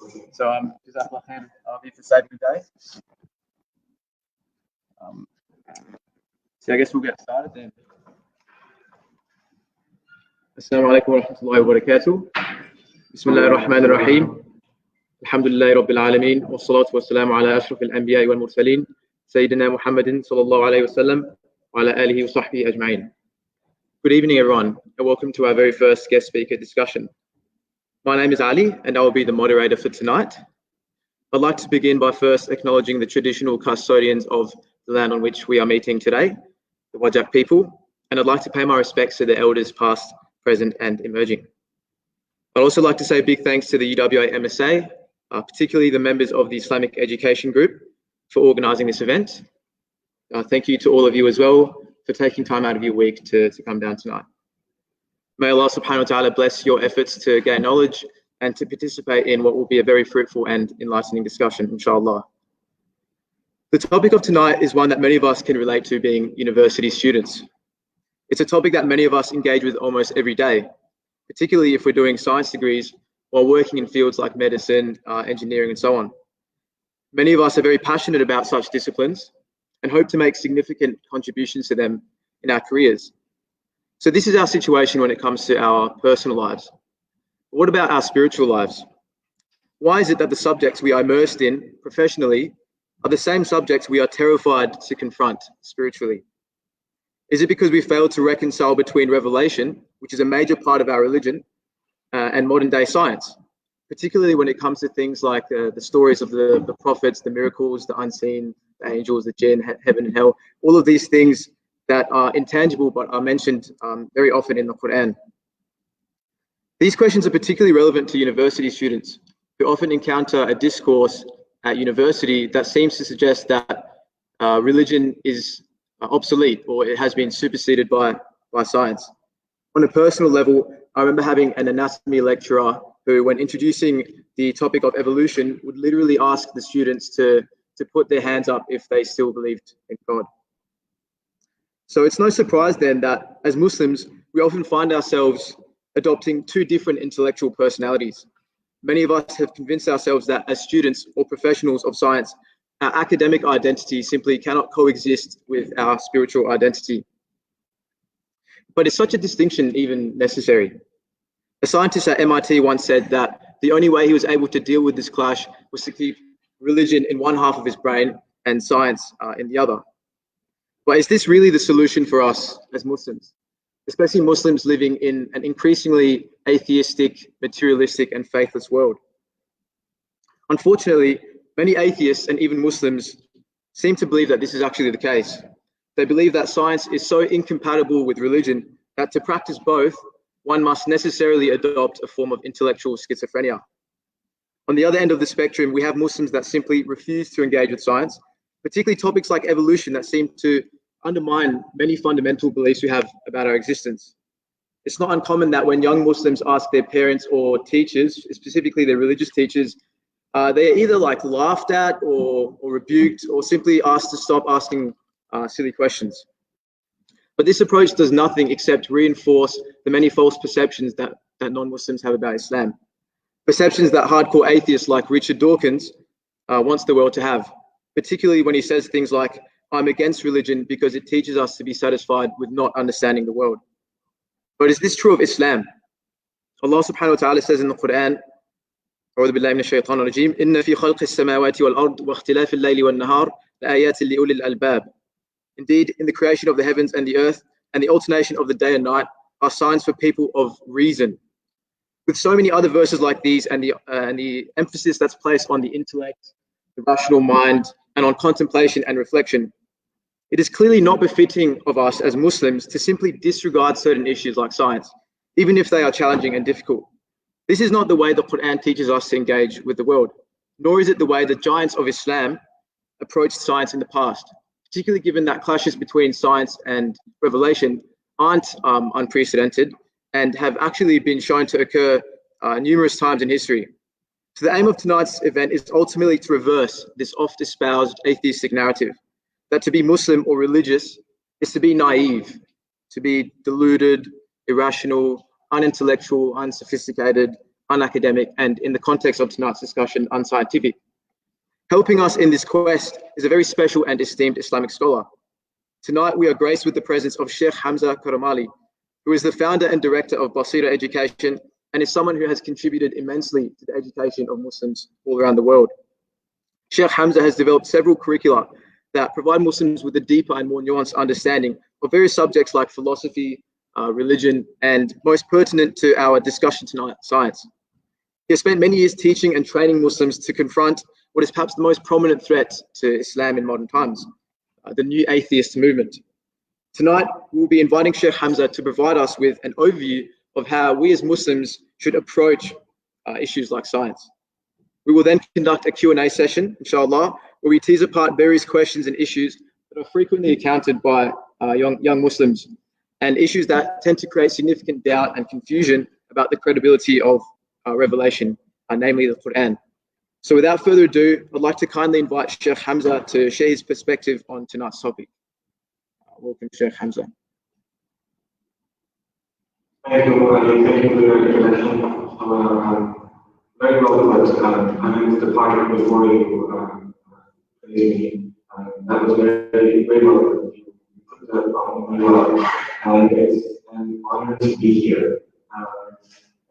So Jazakallah khair for saving the day. So I guess we'll get started then. Assalamu alaikum wa rahmatullahi wa barakatuh. Bismillahir Rahmanir Rahim. Alhamdulillahi Rabbil Alameen. Wa salatu wa salamu ala ashrafil anbiya'i wal mursaleen. Sayyidina Muhammadin sallallahu alayhi wa sallam. Wa ala alihi wa sahbihi ajma'in. Good evening, everyone, and welcome to our very first guest speaker discussion. My name is Ali, and I will be the moderator for tonight. I'd like to begin by first acknowledging the traditional custodians of the land on which we are meeting today, the Wajak people, and I'd like to pay my respects to the elders past, present, and emerging. I'd also like to say a big thanks to the UWA MSA, particularly the members of the Islamic Education Group, for organising this event. Thank you to all of you as well for taking time out of your week to come down tonight. May Allah subhanahu wa ta'ala bless your efforts to gain knowledge and to participate in what will be a very fruitful and enlightening discussion, inshallah. The topic of tonight is one that many of us can relate to, being university students. It's a topic that many of us engage with almost every day, particularly if we're doing science degrees while working in fields like medicine, engineering, and so on. Many of us are very passionate about such disciplines and hope to make significant contributions to them in our careers. So this is our situation when it comes to our personal lives. What about our spiritual lives? Why is it that the subjects we are immersed in professionally are the same subjects we are terrified to confront spiritually? Is it because we fail to reconcile between revelation, which is a major part of our religion, and modern day science, particularly when it comes to things like the stories of the prophets, the miracles, the unseen, the angels, the jinn, heaven and hell, all of these things that are intangible but are mentioned very often in the Quran? These questions are particularly relevant to university students who often encounter a discourse at university that seems to suggest that religion is obsolete or it has been superseded by science. On a personal level, I remember having an anatomy lecturer who, when introducing the topic of evolution, would literally ask the students to put their hands up if they still believed in God. So it's no surprise then that as Muslims, we often find ourselves adopting two different intellectual personalities. Many of us have convinced ourselves that as students or professionals of science, our academic identity simply cannot coexist with our spiritual identity. But is such a distinction even necessary? A scientist at MIT once said that the only way he was able to deal with this clash was to keep religion in one half of his brain and science in the other. But is this really the solution for us as Muslims, especially Muslims living in an increasingly atheistic, materialistic, and faithless world? Unfortunately, many atheists and even Muslims seem to believe that this is actually the case. They believe that science is so incompatible with religion that to practice both, one must necessarily adopt a form of intellectual schizophrenia. On the other end of the spectrum, we have Muslims that simply refuse to engage with science, particularly topics like evolution that seem to undermine many fundamental beliefs we have about our existence. It's not uncommon that when young Muslims ask their parents or teachers, specifically their religious teachers, they are either laughed at or rebuked or simply asked to stop asking silly questions. But this approach does nothing except reinforce the many false perceptions that non-Muslims have about Islam. Perceptions that hardcore atheists like Richard Dawkins wants the world to have, particularly when he says things like, "I'm against religion because it teaches us to be satisfied with not understanding the world." But is this true of Islam? Allah subhanahu wa ta'ala says in the Quran, أعوذ بالله من الشيطان الرجيم إن في خلق السماوات والأرض واختلاف الليل والنهار لآيات لأولي الألباب. Indeed, in the creation of the heavens and the earth and the alternation of the day and night are signs for people of reason. With so many other verses like these and the emphasis that's placed on the intellect, the rational mind, and on contemplation and reflection, it is clearly not befitting of us as Muslims to simply disregard certain issues like science, even if they are challenging and difficult. This is not the way the Quran teaches us to engage with the world, nor is it the way the giants of Islam approached science in the past, particularly given that clashes between science and revelation aren't unprecedented and have actually been shown to occur numerous times in history. So the aim of tonight's event is ultimately to reverse this oft-espoused atheistic narrative, that to be Muslim or religious is to be naive, to be deluded, irrational, unintellectual, unsophisticated, unacademic, and in the context of tonight's discussion, unscientific. Helping us in this quest is a very special and esteemed Islamic scholar. Tonight, we are graced with the presence of Shaykh Hamza Karamali, who is the founder and director of Basira Education and is someone who has contributed immensely to the education of Muslims all around the world. Shaykh Hamza has developed several curricula that provide Muslims with a deeper and more nuanced understanding of various subjects like philosophy, religion, and most pertinent to our discussion tonight, science. He has spent many years teaching and training Muslims to confront what is perhaps the most prominent threat to Islam in modern times, the new atheist movement. Tonight, we'll be inviting Shaykh Hamza to provide us with an overview of how we as Muslims should approach issues like science. We will then conduct a Q&A session, inshallah, where we tease apart various questions and issues that are frequently encountered by young Muslims, and issues that tend to create significant doubt and confusion about the credibility of revelation, namely the Quran. So without further ado, I'd like to kindly invite Shaykh Hamza to share his perspective on tonight's topic. Welcome, Shaykh Hamza. Thank you, Ali. Thank you for your introduction. Very well put. I mean, the part before you me. That was very, very well put. You put that on very well. And it's an honor to be here.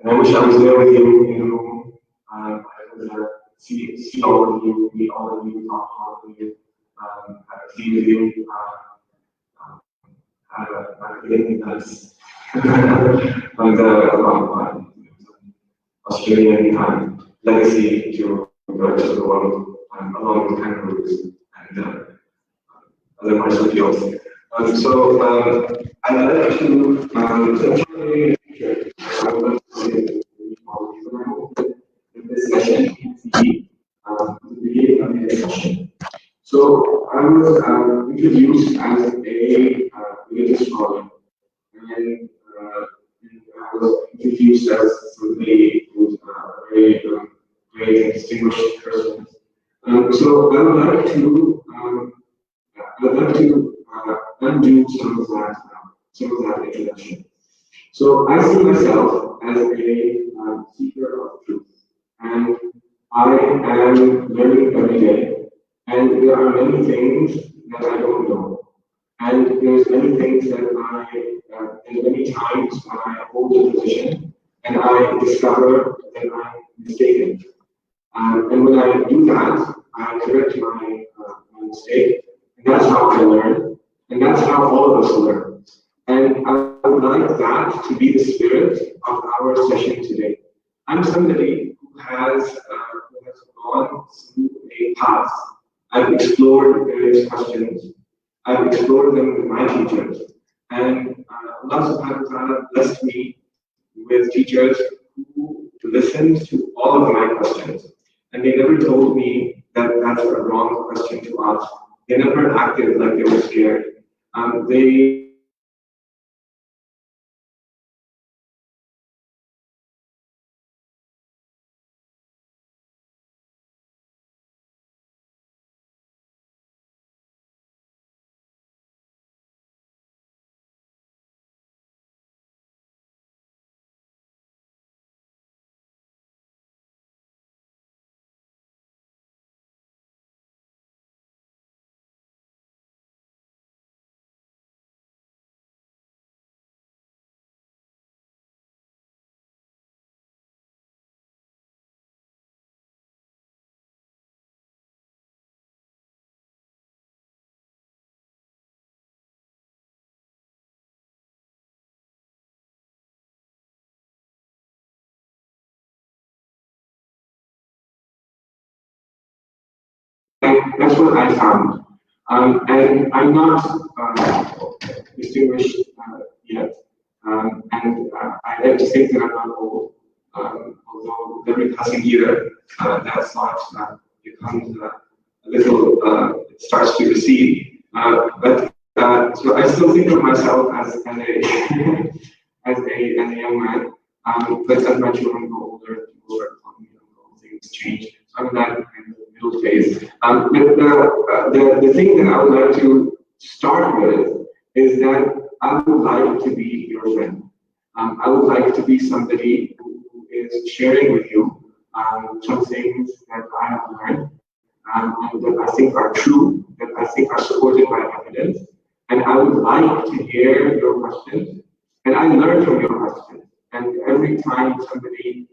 And I wish I was there with you in the room. I could see all of you, meet all of you, talk to all of you, see with you. Have a really nice Australian legacy to the rest of the world, along with kangaroos and other parts of the field. I'd like to essentially I would like to say in this session the beginning of the discussion. So I was introduced as a religious scholar, and I was introduced as somebody who's a very great and distinguished person. So I would like to undo some of that introduction. So I see myself as a seeker of truth, and I am learning every day. And there are many things that I don't know. And there's many things that and many times when I hold a position and I discover that I'm mistaken. And when I do that, I correct my mistake. And that's how I learn. And that's how all of us learn. And I would like that to be the spirit of our session today. I'm somebody who has gone through a path. I've explored various questions. I've explored them with my teachers. And Allah subhanahu wa ta'ala blessed me with teachers who listened to all of my questions. And they never told me that that's a wrong question to ask. They never acted like they were scared. That's what I found. And I'm not distinguished yet. And I like to think that I'm not old. Although with every passing year, that thought becomes a little, it starts to recede. So I still think of myself as a as a young man. But as my children grow older, people start talking to them, things change. So I'm in that kind of middle phase. The thing that I would like to start with is that I would like to be your friend. I would like to be somebody who is is sharing with you some things that I have learned and that I think are true, that I think are supported by evidence. And I would like to hear your questions. And I learn from your questions. And every time somebody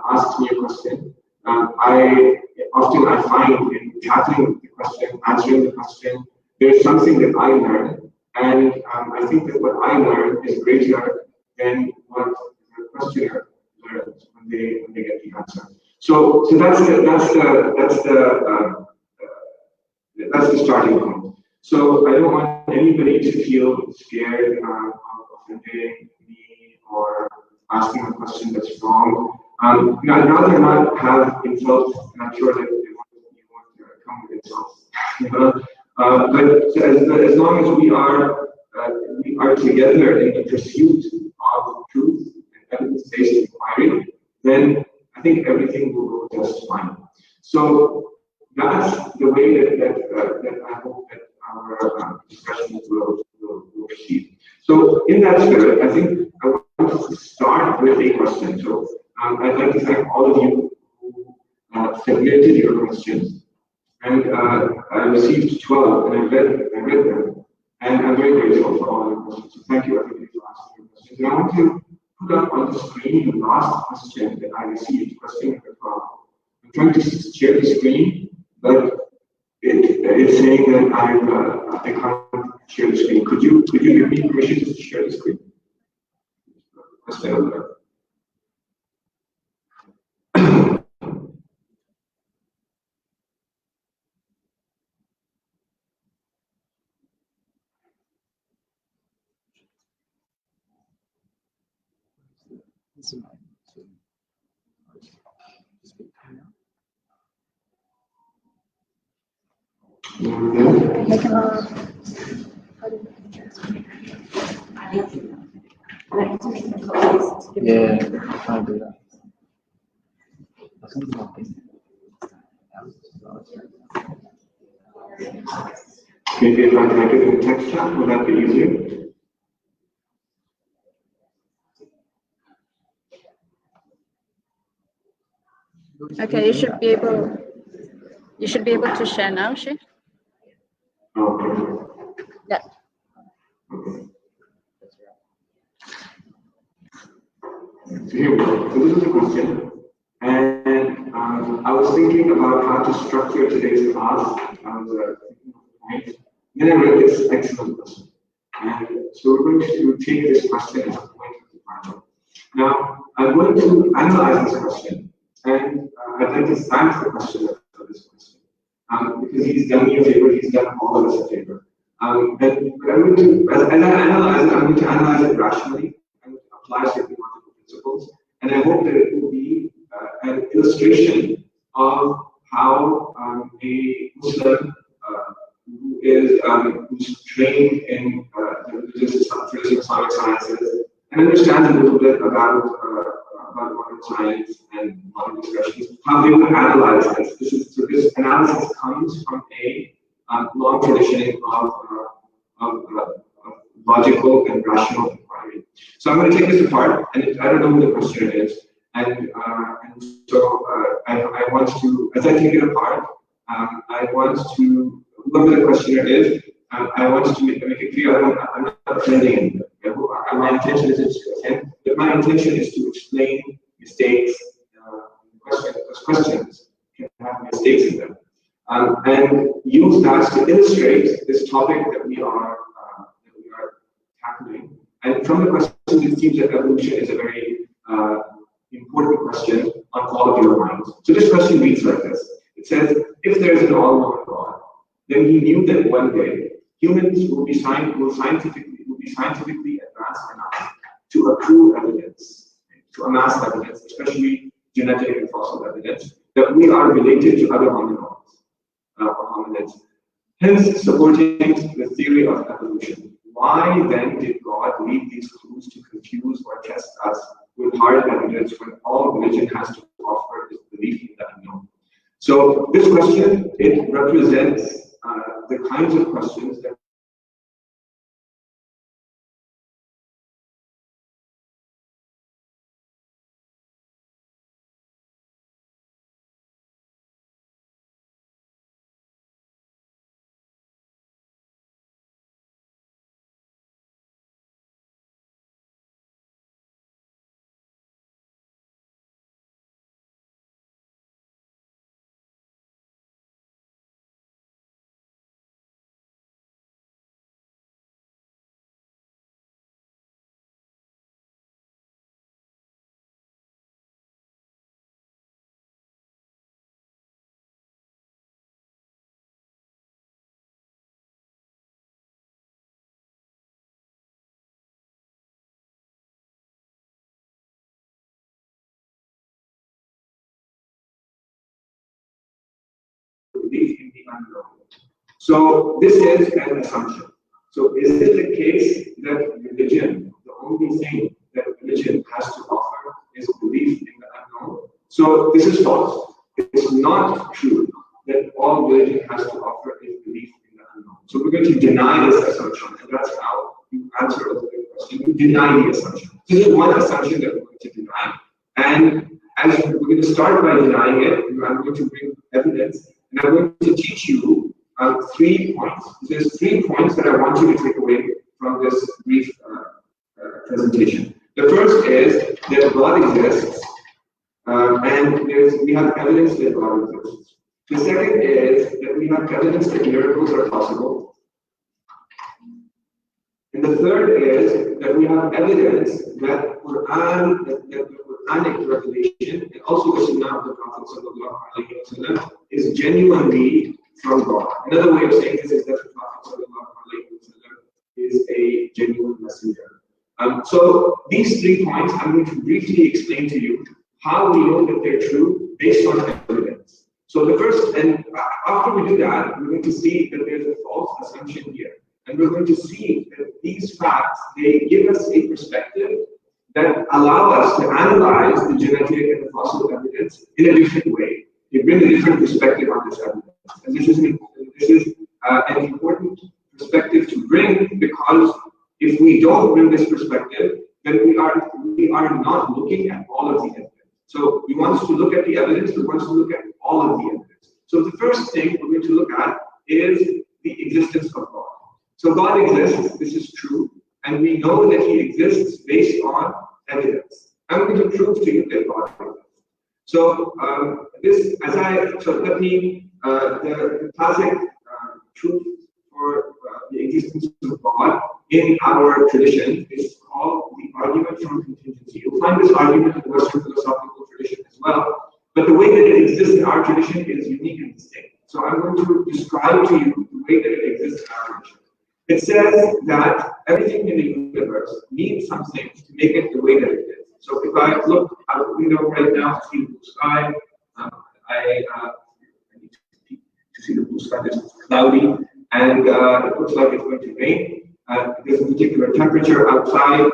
asks me a question, I find in tackling the question, answering the question, there's something that I learn. And I think that what I learn is greater than what the questioner learns when they get the answer. So that's the starting point. So I don't want anybody to feel scared of offending me or asking a question that's wrong. I'd rather not have insults, and I'm sure that you want to come with insults. But as long as we are together in the pursuit of truth and evidence-based inquiry, then I think everything will go just fine. So that's the way that I hope that our discussions will proceed. So in that spirit, I think I want to start with a question. So I'd like to thank all of you who submitted your questions. And I received 12, and I read them. And I'm very grateful for all your questions. So thank you everybody for asking your questions. And I want to put up on the screen the last question that I received, question number 12. I'm trying to share the screen, but it's saying that I can't share the screen. Could you give me permission to share the screen? Yeah, I can't do that. Maybe if I type it in the text chat, would that be easier? Okay, you should be able to share now, Shaykh. Okay. Yeah. Okay. So here we go. So this is a question, and I was thinking about how to structure today's class. Then I read this excellent question, and so we're going to take this question as a point of departure. Now, I'm going to analyze this question, and I'd like to thank the questioner for this question, because he's done me a favor, he's done all of us a favor. And but I'm going to, as I analyze it, I'm going to analyze it rationally and apply certain logical principles, and I hope that it will be an illustration of how a Muslim who's trained in traditional Islamic sciences and understands a little bit about modern science and modern discussions, how they would analyze this. So this analysis comes from a long tradition of logical and rational inquiry. So I'm going to take this apart, and I don't know who the questioner is, and so I want to, as I take it apart, I want to, whoever the questioner is, I want to make it clear I'm not offending anybody. My intention isn't to offend, but my intention is to explain mistakes, because questions can have mistakes in them, and use that to illustrate this topic that we are tackling. And from the question, it seems that evolution is a very important question on all of your minds. So this question reads like this. It says, if there is an all-knowing God, then he knew that one day humans will be scientifically advanced enough to accrue evidence, to amass evidence, especially genetic and fossil evidence, that we are related to other hominids, hence supporting the theory of evolution. Why then did God leave these clues to confuse or test us with hard evidence when all religion has to offer is belief in the unknown? So this question, it represents the kinds of questions that belief in the unknown. So this is an assumption. So is it the case that religion, the only thing that religion has to offer is belief in the unknown? So this is false. It's not true that all religion has to offer is belief in the unknown. So we're going to deny this assumption, and that's how you answer a good question. You deny the assumption. This is one assumption that we're going to deny. And as we're going to start by denying it, I'm going to bring evidence, and I'm going to teach you 3 points. There's 3 points that I want you to take away from this brief presentation. The first is that God exists, and we have evidence that God exists. The second is that we have evidence that miracles are possible. And the third is that we have evidence that the Quranic revelation and also the Sunnah of the Prophet is genuinely from God. Another way of saying this is that the Prophet is a genuine messenger. So these 3 points, I'm going to briefly explain to you how we know that they're true based on evidence. So the first, and after we do that, we're going to see that there's a false assumption here. And we're going to see that these facts, they give us a perspective that allow us to analyze the genetic and the fossil evidence in a different way. They bring a different perspective on this evidence. And this is an important perspective to bring, because if we don't bring this perspective, then we are not looking at all of the evidence. So we want to look at the evidence, we want to look at all of the evidence. So the first thing we're going to look at is the existence of God. So God exists, this is true, and we know that He exists based on evidence. I'm going to prove to you that God exists. So the classic truth for the existence of God in our tradition is called the argument from contingency. You'll find this argument in the Western philosophical tradition as well, but the way that it exists in our tradition is unique and distinct. So I'm going to describe to you the way that it exists in our tradition. It says that everything in the universe needs something to make it the way that it is. So if I look out the window right now to see the blue sky, I need to see the blue sky. It's cloudy, and it looks like it's going to rain. There's a particular temperature outside,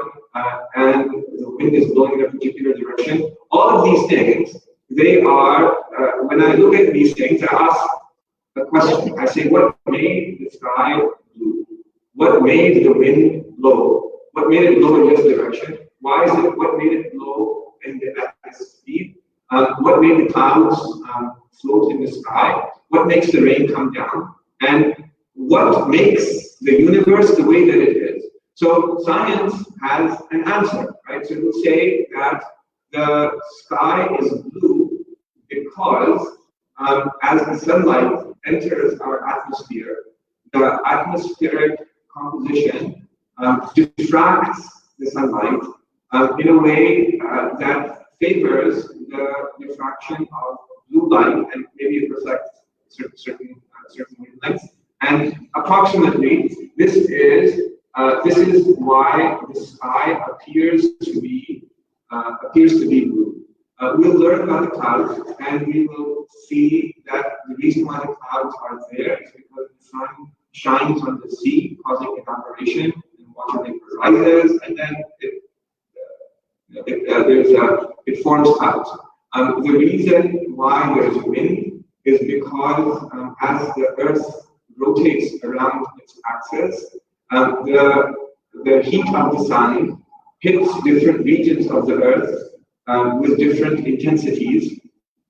and the wind is blowing in a particular direction. All of these things, they are, when I look at these things, I ask a question. I say, what made the sky blue? What made the wind blow? What made it blow in this direction? Why is it? What made it blow at this speed? What made the clouds float in the sky? What makes the rain come down? And what makes the universe the way that it is? So science has an answer, right? So it will say that the sky is blue because as the sunlight enters our atmosphere, the atmospheric composition diffracts the sunlight in a way that favors the diffraction of blue light, and maybe it reflects certain wavelengths. And approximately, this is why the sky appears to be blue. We'll learn about the clouds, and we will see that the reason why the clouds are there is because the sun shines on the sea, causing evaporation, and water vapor rises, and then it forms clouds. The reason why there is wind is because as the Earth rotates around its axis, the heat of the sun hits different regions of the Earth with different intensities,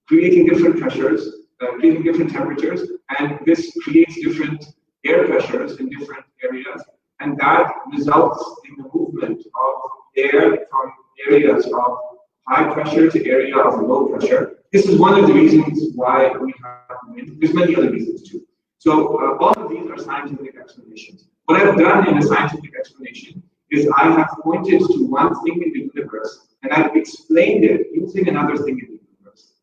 creating different pressures, creating different temperatures, and this creates different air pressures in different areas, and that results in the movement of air from areas of high pressure to area of low pressure. This is one of the reasons why we have wind. There's many other reasons too. So all of these are scientific explanations. What I've done in a scientific explanation is I have pointed to one thing in the universe and I've explained it using another thing in the universe.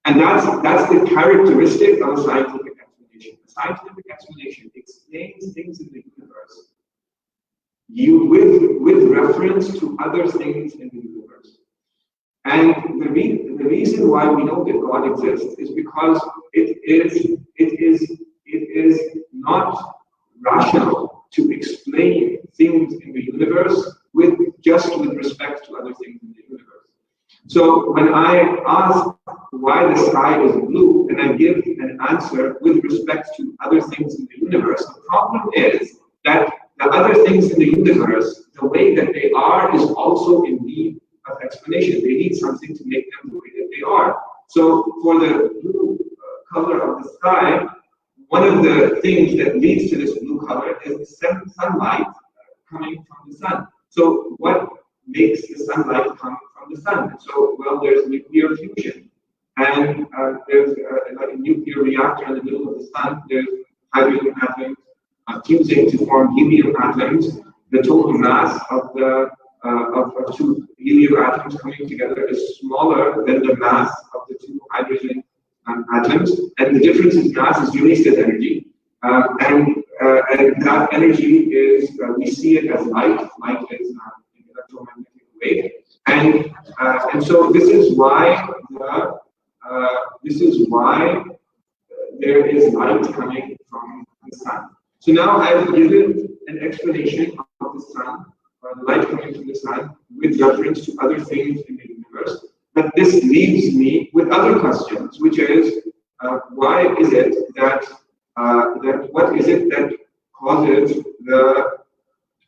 And that's the characteristic of a scientific explanation. A scientific explanation explains things in the universe with reference to other things in the universe. And the reason why we know that God exists is because it is not rational to explain things in the universe with respect to other things in the universe. So when I ask why the sky is blue and I give an answer with respect to other things in the universe, the problem is that the other things in the universe, the way that they are, is also in need of explanation. They need something to make them the way that they are. So for the blue color of the sky, one of the things that leads to this blue color is the sunlight coming from the sun. So what makes the sunlight come from the sun? So, well, there's nuclear fusion. And there's like a nuclear reactor in the middle of the sun. There's hydrogen atoms fusing to form helium atoms. The total mass of the of two helium atoms coming together is smaller than the mass of the two hydrogen atoms, and the difference in mass is wasted energy, and that energy is we see it as light. Light is an electromagnetic wave, and so this is why there is light coming from the sun. So now I've given an explanation of the sun, or the light coming from the sun, with reference to other things in the universe. But this leaves me with other questions, which is why is it that what is it that causes the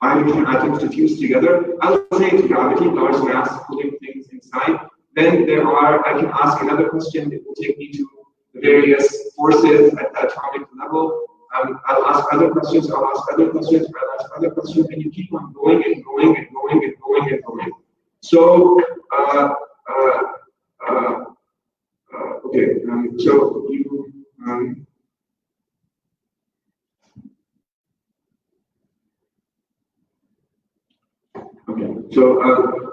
hydrogen atoms to fuse together? I'll say it's gravity, large mass pulling things inside. Then I can ask another question that will take me to the various forces at the atomic level. I'll ask other questions, I'll ask other questions, I'll ask other questions, and you keep on going and going and going and going and going. So, okay, so you, okay,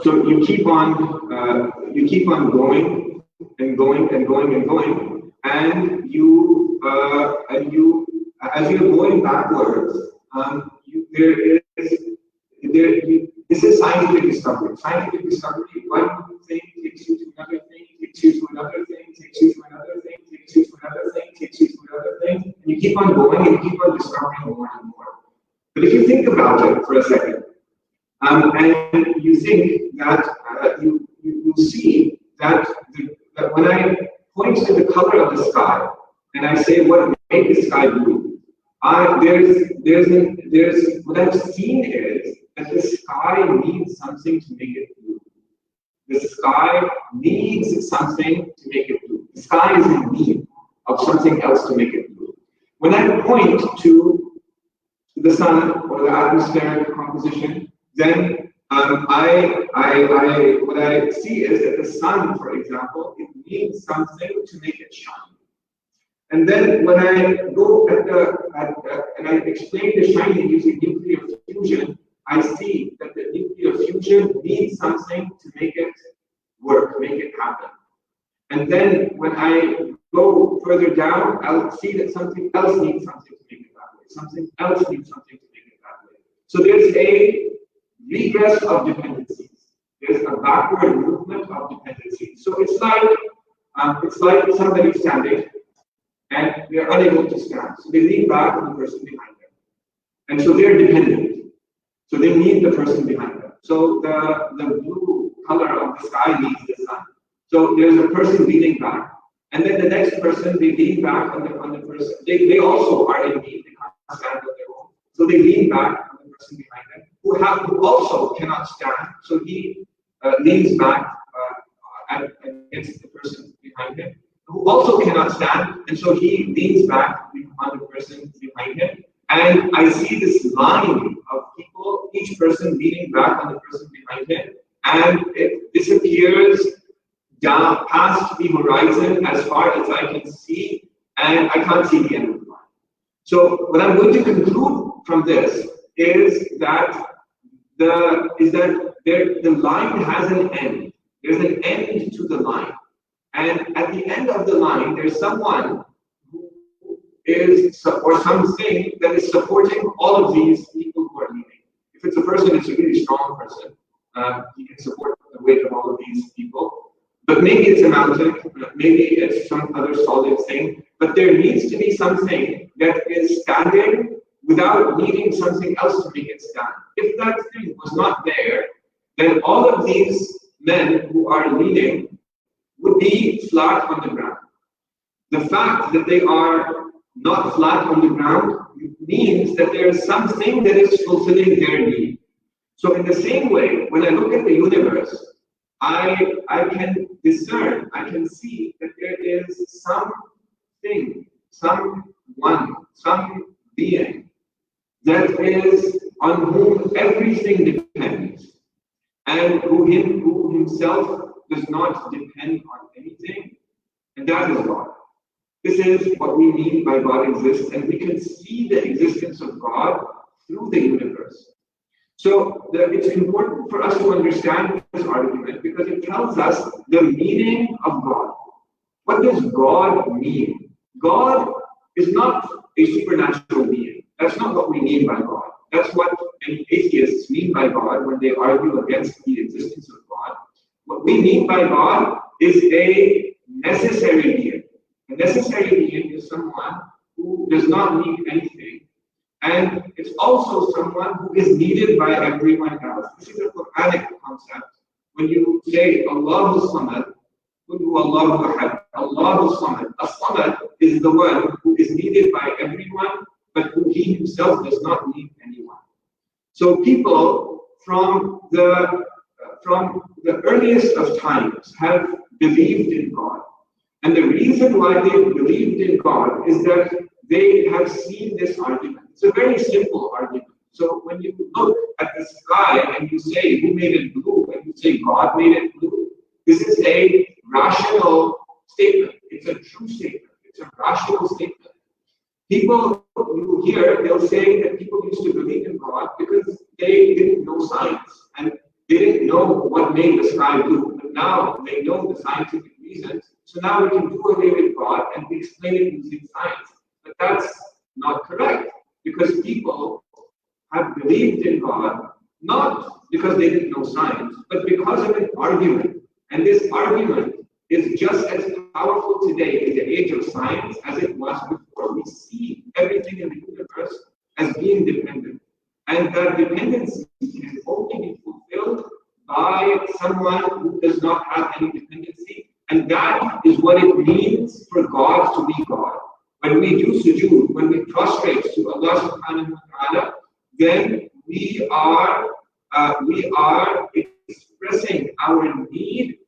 so you keep on going and going and going and going, and you as you're going backwards, this is scientific discovery. Scientific discovery, one thing takes you to another thing, takes you to another thing, takes you to another thing, takes you to another thing, takes you to another thing, and you keep on going and you keep on discovering more and more. But if you think about it for a second, and you think that you see that when I point to the color of the sky and I say what makes the sky blue, what I've seen is that the sky needs something to make it blue. The sky needs something to make it blue. The sky is in need of something else to make it blue. When I point to the sun or the atmospheric composition, then what I see is that the sun, for example, it needs something to make it shine. And then when I go and I explain the shining using nuclear fusion, I see that the nuclear fusion needs something to make it work, make it happen. And then when I go further down, I'll see that something else needs something to make it that way. Something else needs something to make it that way. So there's a regress of dependencies. There's a backward movement of dependencies. So it's like somebody standing and they're unable to stand. So they lean back on the person behind them. And so they're dependent. So they need the person behind them. So the blue color of the sky needs the sun. So there's a person leaning back. And then the next person, they lean back on the person. They also are in need. They can't stand on their own. So they lean back on the person behind them, who also cannot stand. So he leans back against the person behind him, who also cannot stand, and so he leans back on the person behind him. And I see this line of people, each person leaning back on the person behind him, and it disappears down past the horizon as far as I can see, and I can't see the end of the line. So what I'm going to conclude from this is that the line has an end. There's an end to the line. And at the end of the line, there's someone who is, or something that is supporting all of these people who are leaving. If it's a person, it's a really strong person. He can support the weight of all of these people. But maybe it's a mountain, maybe it's some other solid thing, but there needs to be something that is standing without needing something else to make it stand. If that thing was not there, then all of these men who are leading would be flat on the ground. The fact that they are not flat on the ground means that there is something that is fulfilling their need. So in the same way, when I look at the universe, I can discern, I can see that there is something, someone, some being that is on whom everything depends, and who himself does not depend on anything, and that is God. This is what we mean by God exists, and we can see the existence of God through the universe. So it's important for us to understand this argument because it tells us the meaning of God. What does God mean? God is not a supernatural being. That's not what we mean by God. That's what many atheists mean by God when they argue against the existence of God. What we mean by God is a necessary being. A necessary being is someone who does not need anything, and it's also someone who is needed by everyone else. This is a Quranic concept. When you say Allahu Samad, Allahu Ahad, Allahu Samad. As-Samad is the one who is needed by everyone, but who he himself does not need anyone. So people from the earliest of times have believed in God. And the reason why they believed in God is that they have seen this argument. It's a very simple argument. So when you look at the sky and you say, who made it blue? And you say, God made it blue. This is a rational statement. It's a true statement. It's a rational statement. People you hear, they'll say that people used to believe in God because they didn't know science. And they didn't know what made the sky blue. But now they know the scientific reasons. So now we can do away with God and explain it using science. But that's not correct, because people have believed in God not because they didn't know science, but because of an argument. And this argument is just as powerful today in the age of science as it was before. We see everything in the universe as being dependent. And that dependency can only be fulfilled by someone who does not have any dependency. And that is what it means for God to be God. When we do sujood, when we prostrate to Allah subhanahu wa ta'ala, then we are expressing our need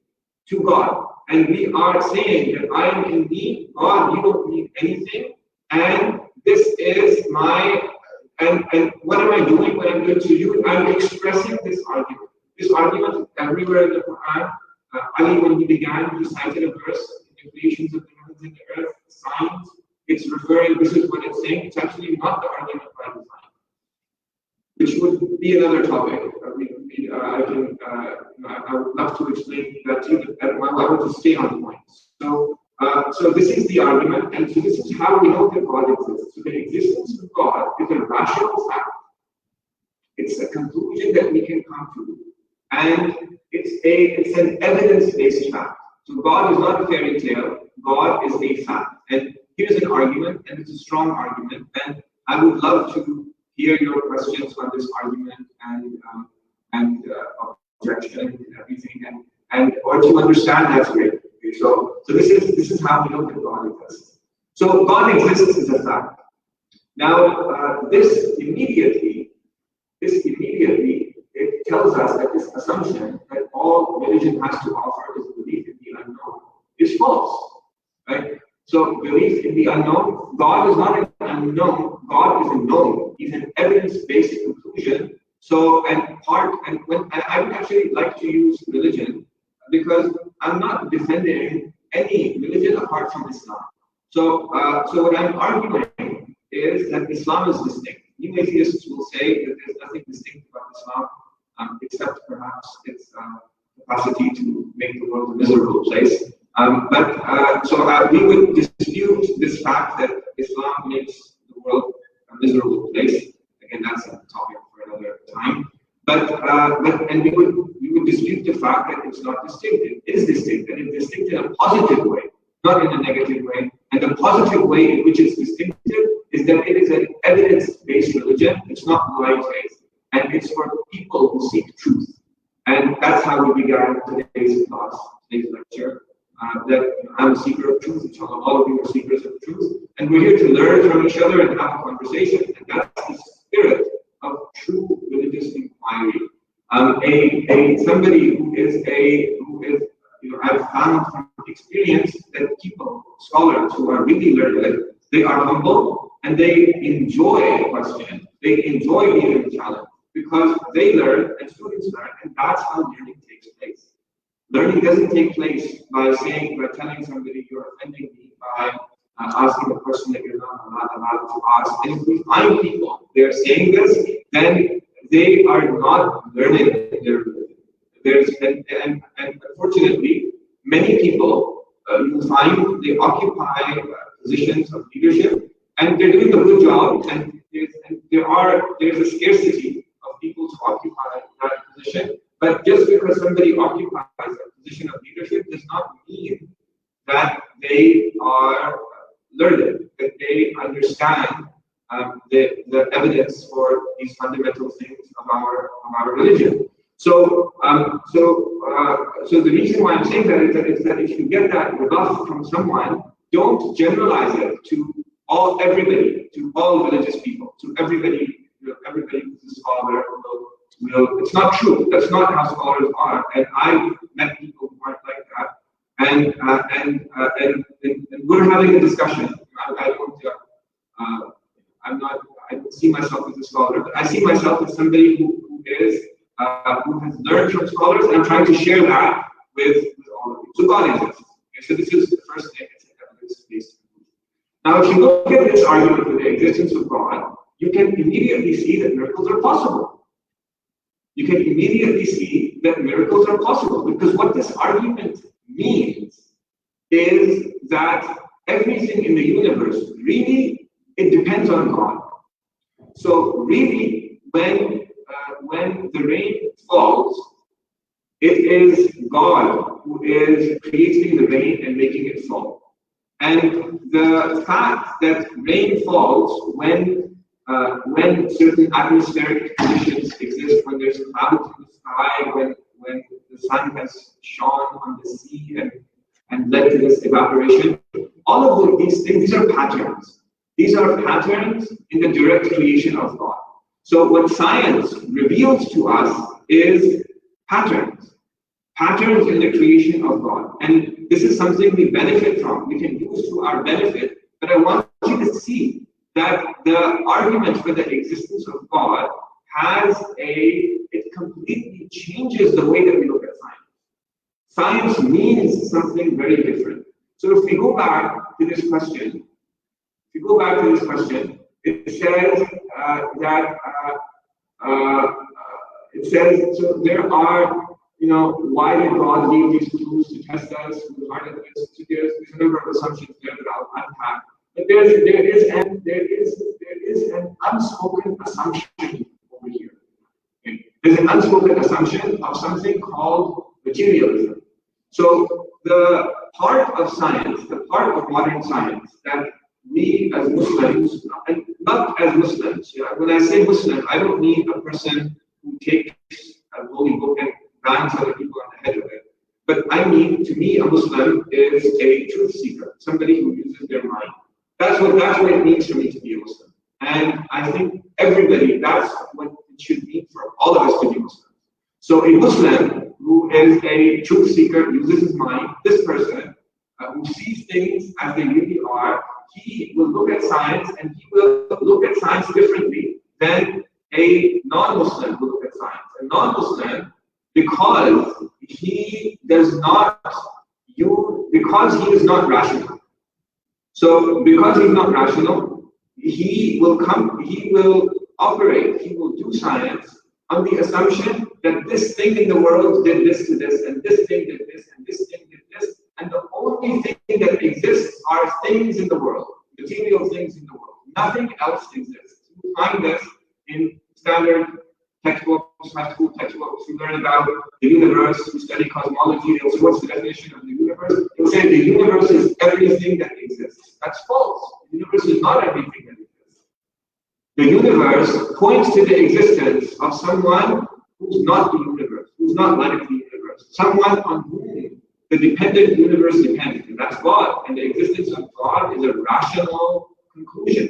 to God. And we are saying that I am in need, God, you don't need anything. And this is my, and what am I doing when I'm doing sujood? I'm expressing this argument. This argument is everywhere in the Quran. Ali, when he began, he cited a verse in the creations of the heavens and the earth, signs. It's referring, this is what it's saying. It's actually not the argument by design, which would be another topic. I would love to explain that to you, but I want to stay on point. So this is the argument, and so this is how we know that God exists. So the existence of God is a rational fact. It's a conclusion that we can come to, and it's an evidence-based fact. So God is not a fairy tale. God is a fact. And here's an argument, and it's a strong argument, and I would love to hear your questions on this argument and objection and everything, and or to understand, that's great. Okay, so this is how we know that God exists. So God exists is a fact. Now this immediately it tells us that this assumption that all religion has to offer is belief in the unknown is false, right? So belief in the unknown, God is not an unknown, God is a known. He's an evidence-based conclusion. So, and I would actually like to use religion because I'm not defending any religion apart from Islam. So what I'm arguing is that Islam is distinct. New atheists will say that there's nothing distinct about Islam, except perhaps its capacity to make the world a miserable place. So we would dispute this fact that Islam makes the world a miserable place. Again, that's a topic for another time. And we would dispute the fact that it's not distinct. It is distinct, and it's distinct in a positive way, not in a negative way. And the positive way in which it's distinctive is that it is an evidence-based religion. It's not blind-based, and it's for people who seek truth. And that's how we began today's class, today's lecture. That I'm a seeker of truth, inshallah, all of you are seekers of truth, and we're here to learn from each other and have a conversation, and that's the spirit of true religious inquiry. Somebody who is, I've found from experience that people, scholars who are really learned, they are humble and they enjoy a question, they enjoy being a challenge because they learn and students learn, and that's how learning takes place. Learning doesn't take place by telling somebody you're offending me by asking a question that you're not allowed to ask. And if we find people, they're saying this, then they are not learning their religion. And unfortunately, many people you find they occupy positions of leadership, and they're doing a good job. And there's a scarcity of people to occupy that position. But just because somebody occupies a position of leadership does not mean that they are learned, that they understand the evidence for these fundamental things of our religion. So the reason why I'm saying that is that if you get that rebuff from someone, don't generalize it to everybody, to all religious people, to everybody. Everybody who's a scholar will. It's not true. That's not how scholars are. And I've met people who aren't like that. And we're having a discussion. I don't see myself as a scholar, but I see myself as somebody who has learned from scholars, and I'm trying to share that with all of you. So God exists. Okay, so this is the first thing it's evidence-based. Now, if you look at this argument for the existence of God, you can immediately see that miracles are possible. You can immediately see that miracles are possible, because what this argument means is that everything in the universe, really, it depends on God. So really, when the rain falls, it is God who is creating the rain and making it fall. And the fact that rain falls when certain atmospheric conditions exist, when there's clouds in the sky, when the sun has shone on the sea and led to this evaporation, all of these things, these are patterns. These are patterns in the direct creation of God. So what science reveals to us is patterns in the creation of God. And this is something we benefit from, we can use to our benefit, but I want you to see that the argument for the existence of God it completely changes the way that we look at science. Science means something very different. So if we go back to this question, it says so there are, why did God leave these tools to test us? There's a number of assumptions there that I'll unpack. But there is an unspoken assumption over here. Okay? There's an unspoken assumption of something called materialism. So the part of science, the part of modern science that we as Muslims, and not as Muslims, when I say Muslim, I don't mean a person who takes a holy book and bangs other people on the head with it. But I mean, to me, a Muslim is a truth seeker, somebody who uses their mind. That's what it means for me to be a Muslim. And I think everybody, that's what it should mean for all of us to be Muslims. So a Muslim who is a truth seeker, uses his mind, this person who sees things as they really are, he will look at science, and he will look at science differently than a non-Muslim will look at science. A non-Muslim, because he is not rational. So because he's not rational, he will do science on the assumption that this thing in the world did this to this, and this thing did this, and this thing did this, and the only thing that exists are things in the world, material things in the world. Nothing else exists. You find this in standard textbooks, high school textbooks, you learn about the universe, you study cosmology, they'll say, what's the definition of the universe? They'll say the universe is everything that exists. That's false. The universe is not everything that exists. The universe points to the existence of someone who's not the universe, who's not like the universe, someone on whom the dependent universe depends, and that's God. And the existence of God is a rational conclusion.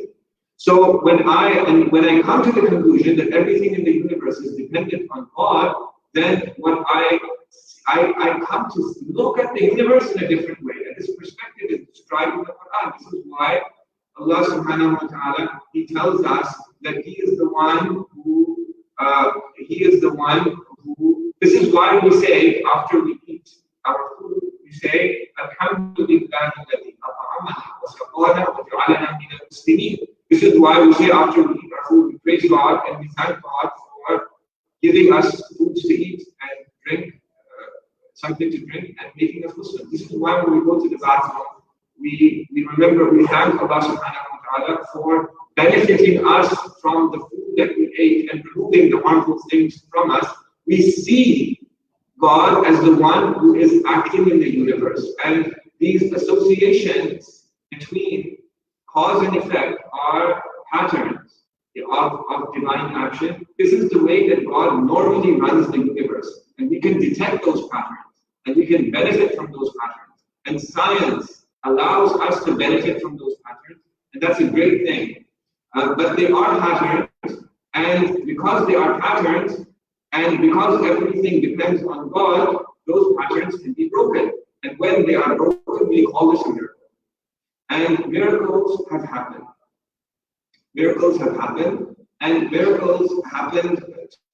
So when I come to the conclusion that everything in the universe is dependent on God, then what I come to look at the universe in a different way. And this perspective is described in the Quran. This is why Allah subhanahu wa ta'ala, He tells us that He is the one who, this is why we say after we eat our food, we say, Alhamdulillah alladhi at'amana wa saqana wa ja'alana min al-muslimin. This is why we say after we eat our food, we praise God and we thank God for giving us foods to eat and drink, something to drink, and making us Muslims. This is why when we go to the bathroom, we remember, we thank Allah subhanahu wa ta'ala for benefiting us from the food that we ate and removing the harmful things from us. We see God as the one who is acting in the universe. And these associations between cause and effect are patterns of divine action. This is the way that God normally runs the universe. And we can detect those patterns, and we can benefit from those patterns. And science allows us to benefit from those patterns, and that's a great thing. But they are patterns, and because they are patterns, and because everything depends on God, those patterns can be broken. And when they are broken, we call this a miracle. And miracles have happened. Miracles have happened, and miracles happened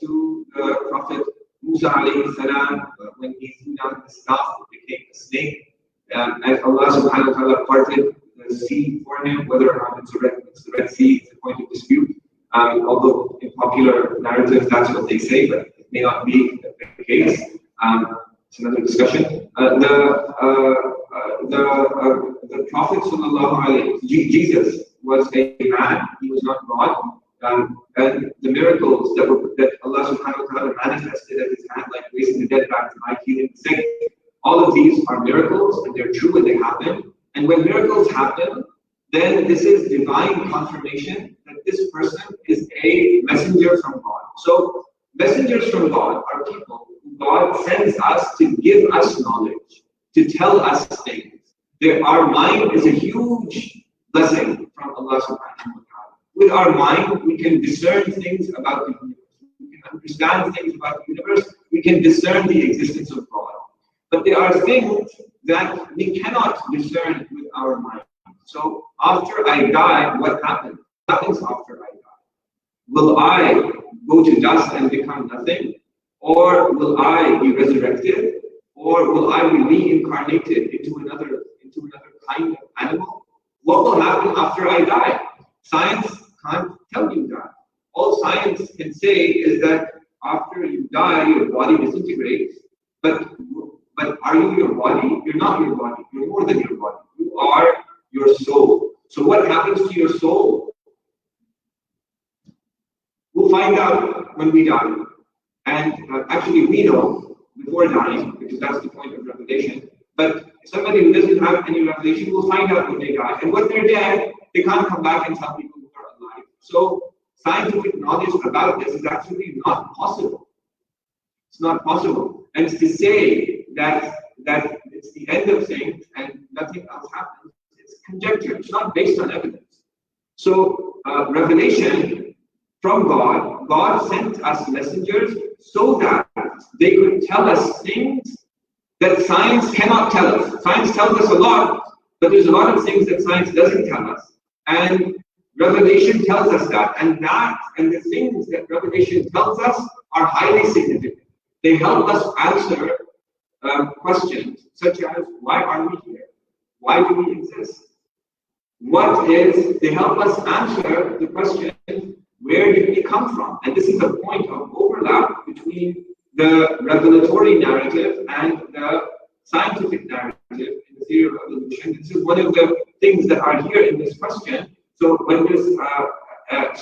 to the Prophet Musa alayhi salam when he threw down the staff, it became a snake. And Allah subhanahu wa ta'ala parted the sea for him, whether or not it's the Red Sea, it's a point of dispute. Although in popular narratives that's what they say, but it may not be the case. It's another discussion. The Prophet sallallahu alaihi, Jesus was a man, he was not God. And the miracles that Allah subhanahu wa ta'ala manifested at his hand, like raising the dead back to life, healing the sick, all of these are miracles, and they're true and they happen. And when miracles happen, then this is divine confirmation that this person is a messenger from God. So messengers from God are people who God sends us to give us knowledge, to tell us things. Our mind is a huge blessing from Allah subhanahu wa ta'ala. With our mind, we can discern things about the universe. We can understand things about the universe. We can discern the existence of God. But there are things that we cannot discern with our mind. So after I die, what happens? What happens after I die? Will I go to dust and become nothing? Or will I be resurrected? Or will I be reincarnated into another kind of animal? What will happen after I die? Science can't tell you that. All science can say is that after you die, your body disintegrates. But are you your body? You're not your body. You're more than your body. You are your soul. So what happens to your soul? We'll find out when we die. And actually we know before dying, because that's the point of revelation. But somebody who doesn't have any revelation will find out when they die. And when they're dead, they can't come back and tell people who are alive. So scientific knowledge about this is actually not possible. It's not possible. And to say that it's the end of things and nothing else happens, it's conjecture. It's not based on evidence. So revelation from God, God sent us messengers so that they could tell us things that science cannot tell us. Science tells us a lot, but there's a lot of things that science doesn't tell us. And revelation tells us that. And the things that revelation tells us are highly significant. They help us answer questions such as, why are we here? Why do we exist? They help us answer the question, where did we come from? And this is a point of overlap between the revelatory narrative and the scientific narrative in the theory of evolution. This is one of the things that are here in this question. So when this I'll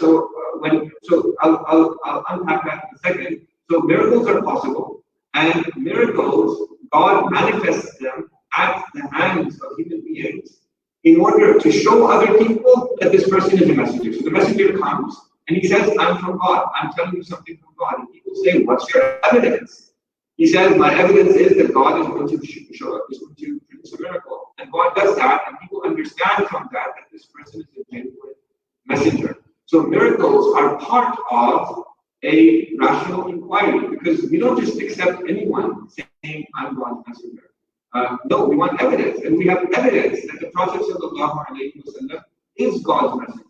unpack that in a second. So miracles are possible, and miracles, God manifests them at the hands of human beings in order to show other people that this person is a messenger. So the messenger comes and he says, I'm from God. I'm telling you something from God. And people say, what's your evidence? He says, my evidence is that God is going to produce a miracle. And God does that, and people understand from that that this person is a genuine messenger. So miracles are part of a rational inquiry, because we don't just accept anyone saying, I'm God's messenger. No, we want evidence, and we have evidence that the Prophet ﷺ is God's messenger.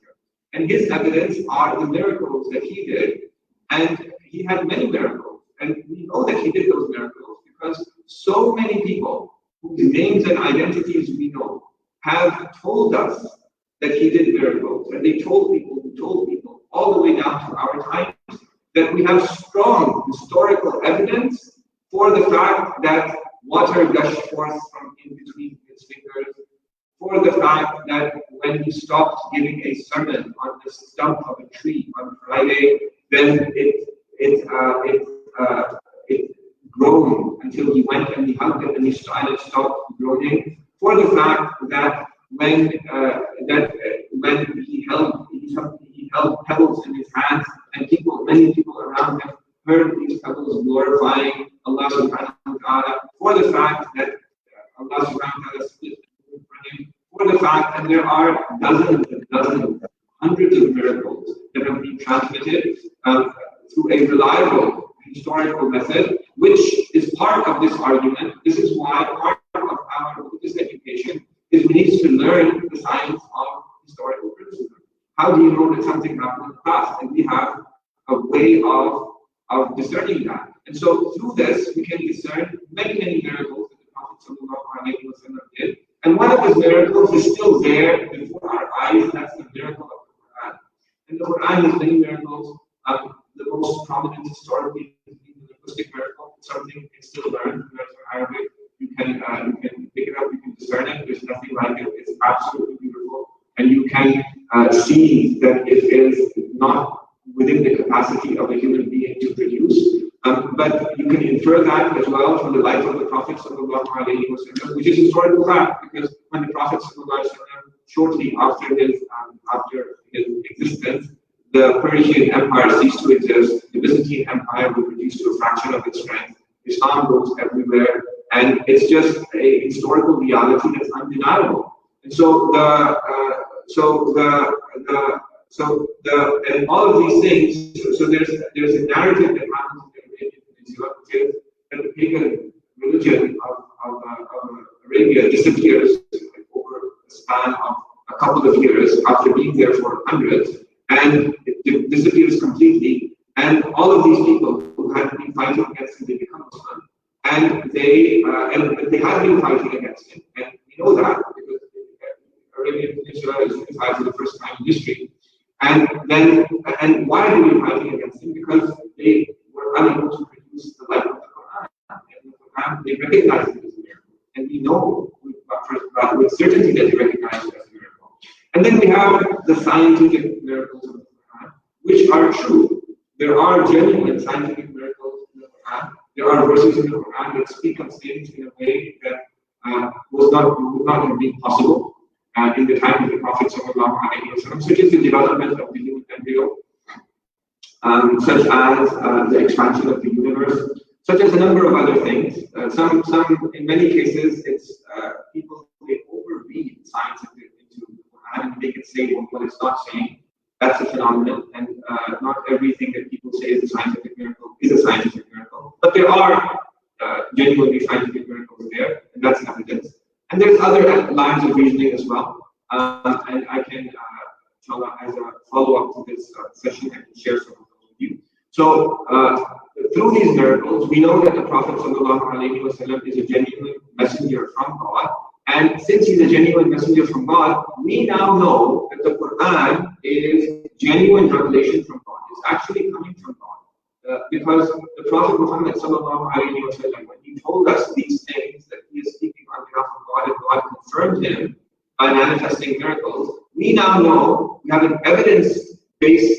And his evidence are the miracles that he did, and he had many miracles. And we know that he did those miracles because so many people whose names and identities we know have told us that he did miracles. And they told people who told people all the way down to our times that we have strong historical evidence for the fact that water gushed forth from in between his fingers, for the fact that when he stopped giving a sermon on the stump of a tree on Friday, then it groaned until he went and he hugged it and he stopped groaning. For the fact that when he held pebbles in his hands, and many people around him heard these pebbles glorifying Allah subhanahu wa ta'ala, for the fact that Allah subhanahu wa ta'ala split the moon for him, for the fact that there are dozens and dozens, hundreds of miracles that have been transmitted through a reliable historical method, which is part of this argument. This is why part of our religious education is we need to learn the science of historical criticism. How do you know that something happened in the past? And we have a way of discerning that. And so through this, we can discern many miracles that the Prophet ﷺ did. And one of his miracles is still there before our eyes. That's the miracle of the Quran. And the Quran has many miracles. The most prominent historically is the linguistic miracle. It's something you can still learn from Arabic. You can pick it up, you can discern it. There's nothing like it. It's absolutely beautiful. And you can see that it is not within the capacity of a human being to produce. But you can infer that as well from the life of the Prophet ﷺ, which is historical fact, because when the Prophet ﷺ, shortly after his existence, the Persian Empire ceased to exist. The Byzantine Empire was reduced to a fraction of its strength. Islam goes everywhere, and it's just a historical reality that's undeniable. And so and all of these things. So there's a narrative that happens in the Arabian Peninsula, which is that the pagan religion of Arabia disappears over a span of a couple of years after being there for hundreds, and it disappears completely. And all of these people who had been fighting against him, they become Muslim, and they had been fighting against him, and we know that because the Arabian Peninsula is unified for the first time in history. And why are they fighting against him? Because they were unable to produce the light of the Quran. And the Quran, they recognize it as a miracle. And we know with certainty that they recognize it as a miracle. And then we have the scientific miracles of the Quran, which are true. There are genuine scientific miracles in the Quran. There are verses in the Quran that speak of things in a way that would not have been possible in the time of the Prophet ﷺ, such as the development of the human embryo, such as the expansion of the universe, such as a number of other things. In many cases, it's people, they overread science into the Quran and make it say what it's not saying. That's a phenomenon, and not everything that people say is a scientific miracle is a scientific miracle. But there are genuinely scientific miracles there, and that's evidence. And there's other lines of reasoning as well. And I can, as a follow-up to this session, I can share some of those with you. So, through these miracles, we know that the Prophet ﷺ is a genuine messenger from God. And since he's a genuine messenger from God, we now know that the Quran is genuine revelation from God. It's actually coming from God. Because the Prophet Muhammad ﷺ, when he told us these things, that he is speaking on behalf of God, and God confirmed him by manifesting miracles, we now know, we have an evidence based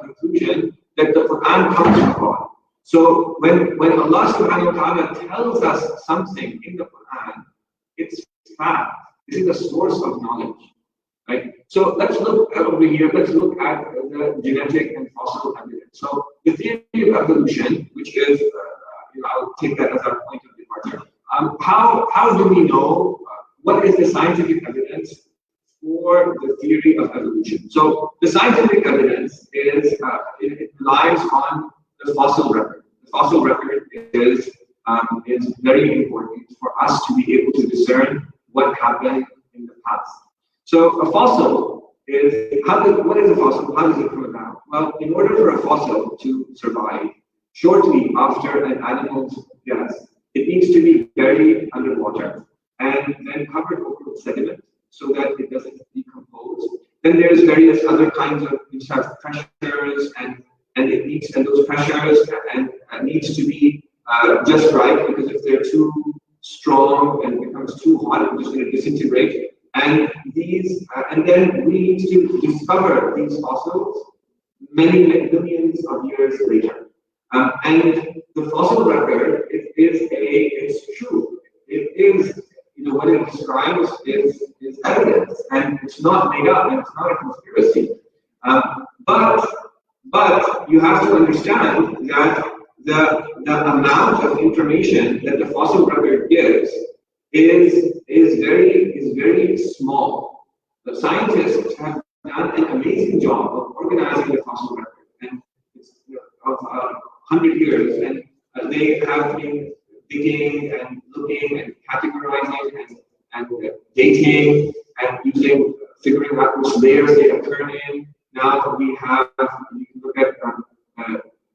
conclusion that the Quran comes from God. So when Allah subhanahu wa ta'ala tells us something in the Quran, it's fact. This is a source of knowledge. Right? So let's look over here, let's look at the genetic and fossil evidence. So the theory of evolution, which is, I'll take that as our point of departure. How do we know what is the scientific evidence for the theory of evolution? So the scientific evidence is, it relies on the fossil record. The fossil record is very important for us to be able to discern what happened in the past. So a fossil is, what is a fossil? How does it come about? Well, in order for a fossil to survive, shortly after an animal's death, it needs to be buried underwater and then covered over with sediment so that it doesn't decompose. Then there's various other kinds of, which have pressures and those pressures and needs to be just right, because if they're too strong and it becomes too hot, it's just going to disintegrate. And then we need to discover these fossils many millions of years later. And the fossil record, it's true. It is, what it describes is evidence, and it's not made up, and it's not a conspiracy. But you have to understand that the amount of information that the fossil record gives is very small. The scientists have done an amazing job of organizing the fossil record, and it's of 100 years, and they have been digging and looking and categorizing and dating and figuring out which layers they occur in. Now you can look at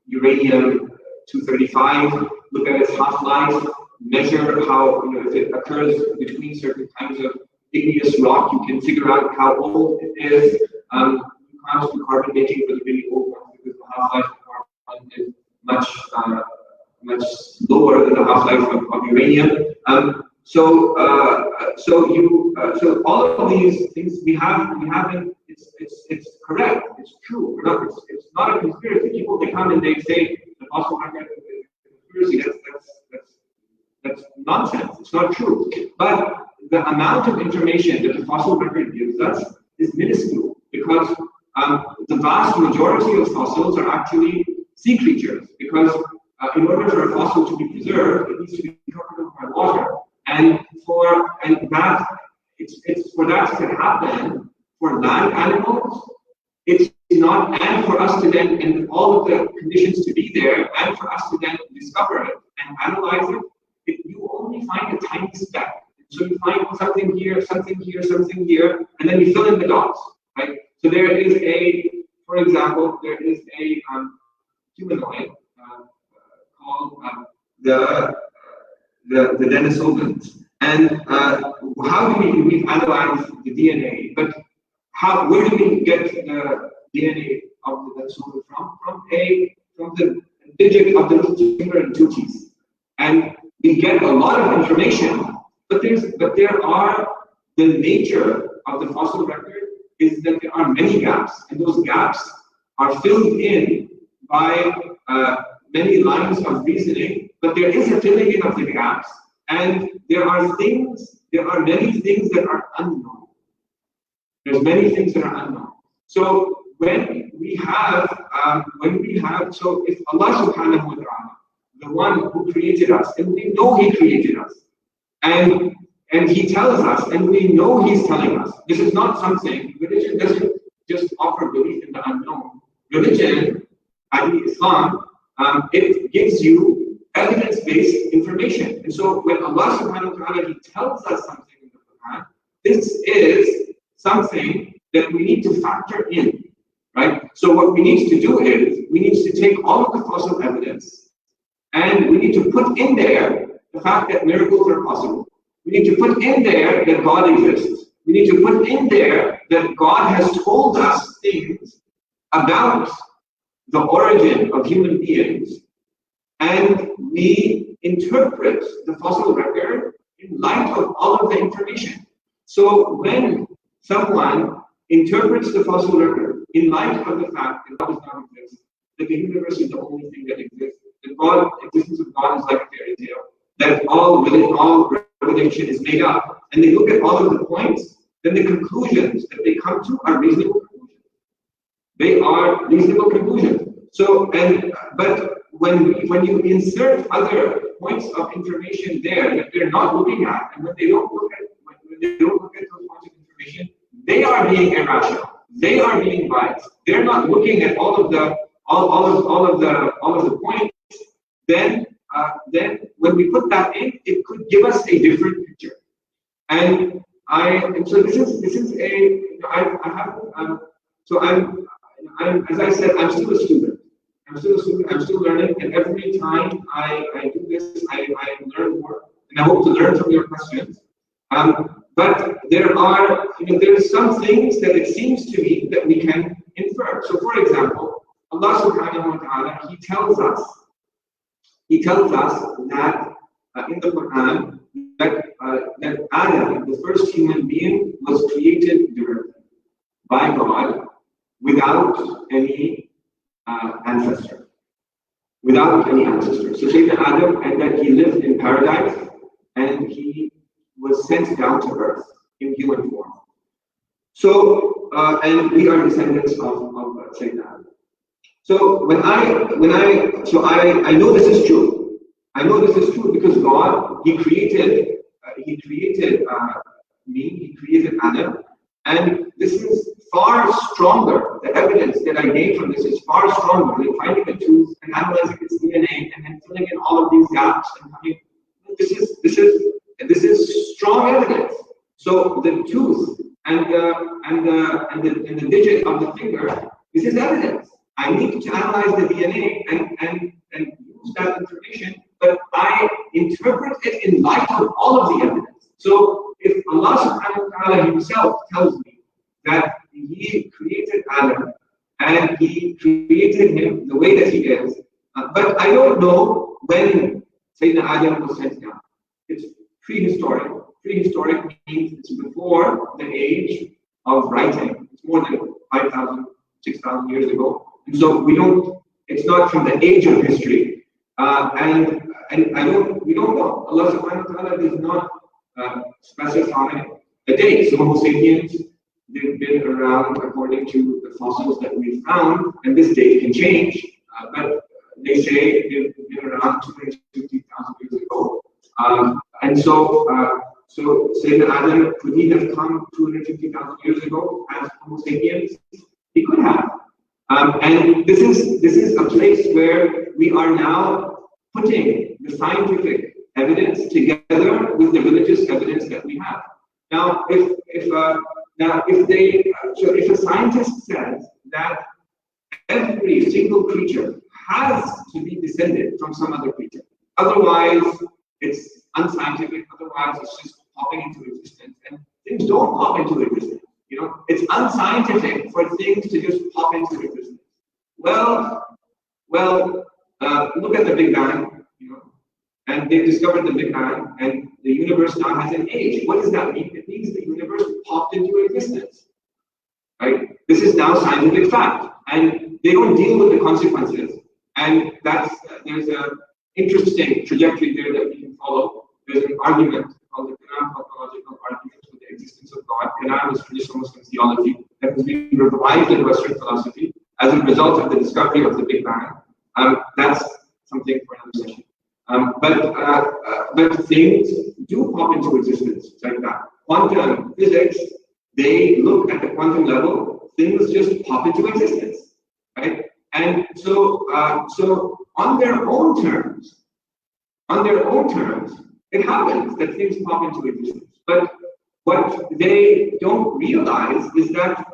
uranium-235, look at its half-life, measure how, if it occurs between certain kinds of igneous rock, you can figure out how old it is. You can't do carbon dating for the really old ones because the half-life of carbon is much lower than the half-life of uranium. So all of these things we haven't. It's correct. It's true. It's not a conspiracy. People, they come and they say the fossil record is a conspiracy. That's nonsense. It's not true. But the amount of information that the fossil record gives us is minuscule, because the vast majority of fossils are actually sea creatures. Because in order for a fossil to be preserved, it needs to be covered by water, and for that to happen for land animals, it's not, and for us to then, and all of the conditions to be there, and for us to then discover it and analyze it, you only find a tiny speck. So you find something here, something here, something here, and then you fill in the dots, right? So there is for example, there is a humanoid called the Denisovans. And how do we analyze the DNA? But where do we get the DNA of the Denisovan from? From the digit of the little finger and two teeth. And we get a lot of information, but there are, the nature of the fossil record is that there are many gaps, and those gaps are filled in by many lines of reasoning, but there is a filling in of the gaps, and there are many things that are unknown. There's many things that are unknown. So when we have, so if Allah subhanahu wa ta'ala, the one who created us, and we know He created us, and He tells us, and we know He's telling us, this is not something, religion doesn't just offer belief in the unknown. Religion, i.e. Islam, it gives you evidence-based information. And so when Allah subhanahu wa ta'ala, He tells us something in the Quran, this is something that we need to factor in, right? So what we need to do is, we need to take all of the fossil evidence, and we need to put in there the fact that miracles are possible. We need to put in there that God exists. We need to put in there that God has told us things about the origin of human beings, and we interpret the fossil record in light of all of the information. So when someone interprets the fossil record in light of the fact that God does not exist, that the universe is the only thing that exists, that God, existence of God is like a fairy tale, that all revelation is made up, and they look at all of the points, then the conclusions that they come to are reasonable conclusions. They are reasonable conclusions. So, but when you insert other points of information there that they're not looking at, and when they don't look at those points of information, they are being irrational. They are being biased. They're not looking at all of the points. Then when we put that in, it could give us a different picture. And so this is a as I said, I'm still a student. I'm still learning, and every time I do this, I learn more, and I hope to learn from your questions. But there are some things that it seems to me that we can infer. So, for example, Allah Subhanahu wa Taala, He tells us that in the Quran that Adam, the first human being, was created directly by God without any ancestor. So Sayyidina Adam, and that he lived in paradise, and he was sent down to earth in human form. So, and we are descendants of Sayyidina Adam. So I know this is true. I know this is true because God, He created me, He created Adam, and this is far stronger. The evidence that I gain from this is far stronger than finding a tooth and analyzing its DNA and then filling in all of these gaps and coming. This is strong evidence. So the tooth and the digit of the finger, this is evidence. I need to analyze the DNA and use that information, but I interpret it in light of all of the evidence. So if Allah Subhanahu wa Taala Himself tells me that He created Adam and He created him the way that he is, but I don't know when Sayyidina Adam was sent down. It's prehistoric. Prehistoric means it's before the age of writing. It's more than 5,000, 6,000 years ago. And so it's not from the age of history. We don't know. Allah Subhanahu wa Taala does not specify a date. So Homo sapiens, they've been around according to the fossils that we've found, and this date can change, but they say they've been around 250,000 years ago. And so Sayyidina Adam, could he have come 250,000 years ago as Homo sapiens? He could have. And this is a place where we are now putting the scientific evidence together with the religious evidence that we have. Now, if a scientist says that every single creature has to be descended from some other creature, otherwise it's unscientific, otherwise it's just popping into existence, and things don't pop into existence. It's unscientific for things to just pop into existence. Well, look at the Big Bang, and they've discovered the Big Bang, and the universe now has an age. What does that mean? It means the universe popped into existence, right? This is now scientific fact, and they don't deal with the consequences. And there's an interesting trajectory there that we can follow. There's an argument called the Karam cosmological argument for the existence of God. Karam is traditional Muslim theology that has been revived in Western philosophy as a result of the discovery of the Big Bang. That's something for another session. But things do pop into existence like that. Quantum physics, they look at the quantum level, things just pop into existence, right? And so on their own terms, it happens that things pop into existence. But what they don't realize is that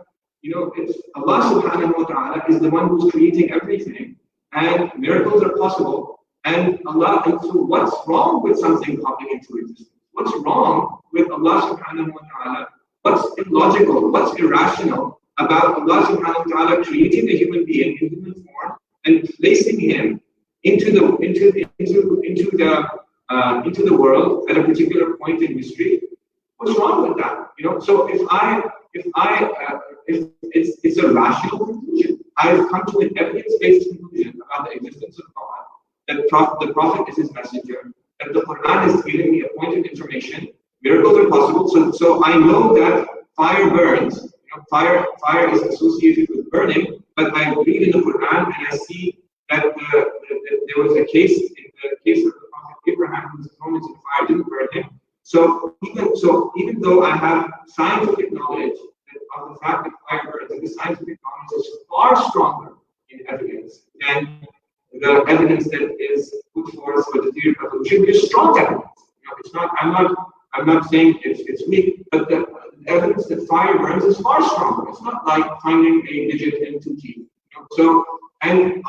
it's Allah Subhanahu wa Taala is the one who's creating everything, and miracles are possible. And so what's wrong with something popping into existence? What's wrong with Allah Subhanahu wa Taala? What's illogical? What's irrational about Allah Subhanahu wa Taala creating a human being in human form and placing him into the world at a particular point in history? What's wrong with that? So if if it's a rational conclusion, I've come to an evidence-based conclusion about the existence of God, that the Prophet is his messenger, that the Quran is giving me appointed information, miracles are possible. So I know that fire burns. You know, fire is associated with burning, but I read in the Quran and I see that there was a case in the case of the Prophet Abraham who was thrown into the fire, didn't burn him. So even though I have scientific knowledge of the fact that fire burns, and the scientific knowledge is far stronger in evidence than the evidence that is put forth for the theory of evolution, which is strong evidence. You know, it's not. I'm not saying it's weak, but the evidence that fire burns is far stronger. It's not like finding a digit in two teeth. You know? So, and